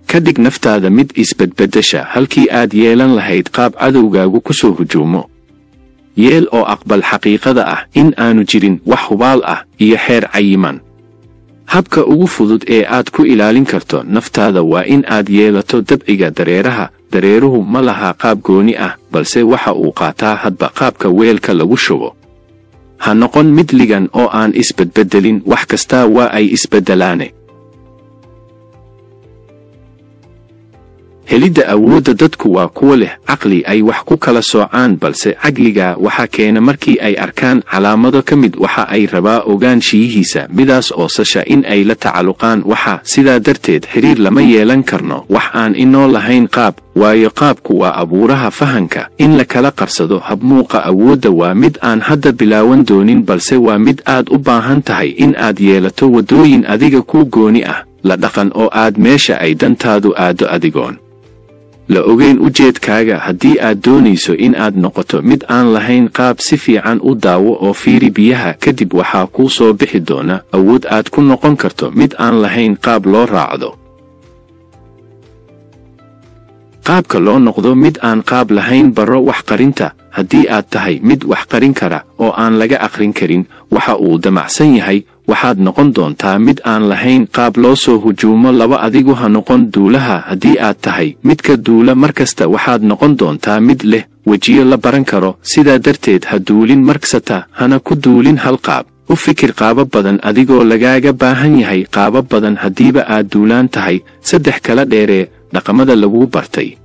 ka dhig naftaada mid isbedbeddesha halkii aad yeelan lahayd qaab cadowgaagu ku soo hujuumo. yeel oo aqbal xaqiiqada ah in aanu jirin wax hubaal ah iyo xeer cayiman. habka ugu fudud ee aad ku ilaalin karto naftaada waa in aad yeelato dabciga dareeraha. dareeruhu ma laha qaab gooni ah balse waxa uu qaataa hadba qaabka weelka lagu shubo. ha noqon mid ligan oo aan isbedbedelin, wax kastaa waa ay isbedelaane. helidda awoodda dadku waa kuwa leh caqli ay wax ku kala soocaan, balse caqliga waxa keena markii ay arkaan calaamado ka mid waxa ay rabaa ogaanshiyihiisa midaas oo sasha in ay la tacalluqaan waxa. sidaa darteed xiriir lama yeelan karno wax aan inoo lahayn qaab, waayo qaabku waa abuuraha fahanka. in la kala qarsado habmuuqa awoodda waa mid aan hadda bilaawan doonin, balse waa mid aad u baahan tahay in aad yeelato waddooyin adiga ku gooni ah, la dhaqan oo aad meesha ay dantaadu aado adigoon la ogeyn ujeedkaaga. haddii aad doonayso in aad noqoto mid aan lahayn qaab, si fiican u daawo oo fiiri biyaha, kadib waxaa kuu soo bixi doona awood aad ku noqon karto mid aan lahayn qaab loo raacdo. qaabka loo noqdo mid aan qaab lahayn. baro wax qarinta. haddii aad tahay mid wax qarin kara oo aan laga aqrin karin waxa uu damacsan yahay, waxaad noqon doontaa mid aan lahayn qaab loo soo hujuumo. laba, adigu ha noqon duulaha. haddii aad tahay midka duula markasta waxaad noqon doontaa mid leh wejiyo la baran karo. sidaa darteed ha duulin markasta, hana ku duulin hal qaab. u fikir qaabab badan adigoo lagaaga baahan yahay qaabab badan haddiiba aad duulaan tahay. 3, kala dheeree dhaqamada lagu bartay.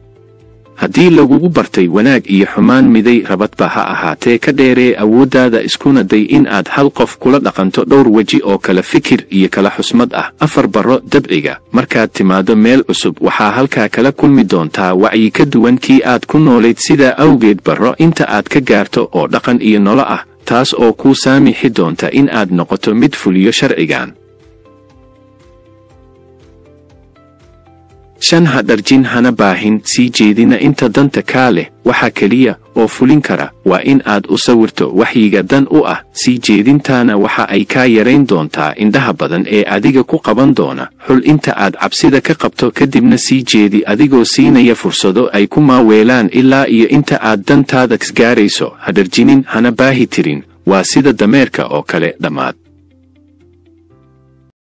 haddii lagugu bartay wanaag iyo xumaan miday rabadba ha ahaatee, ka dheeree awooddaada iskuna day in aad hal qof kula dhaqanto dhowr weji oo kala fikir iyo kala xusmad ah. 4, baro dabciga. markaad timaado meel cusub waxaa halkaa kala kulmi doontaa wacyi ka duwan kii aad ku noolayd. sidaa awgeed baro inta aad ka gaarto oo dhaqan iyo nolo ah, taas oo kuu saamixi doonta in aad noqoto mid fuliyo sharcigan. 5, ha dharjin hana baahin sii jeedina inta danta kaa leh. waxa keliya oo fulin kara waa in aad u sawirto waxyiga dan u ah. sii jeedintaana waxa ay kaa yarayn doontaa indhaha badan ee adiga ku qaban doona. xul inta aad cabsida ka qabto kadibna sii jeedi adigoo siinaya fursado ay ku maaweelaan ilaa iyo inta aad dantaada gaarayso. ha dharjinin hana baahi tirin, waa sida dameerka oo kale dhammaad.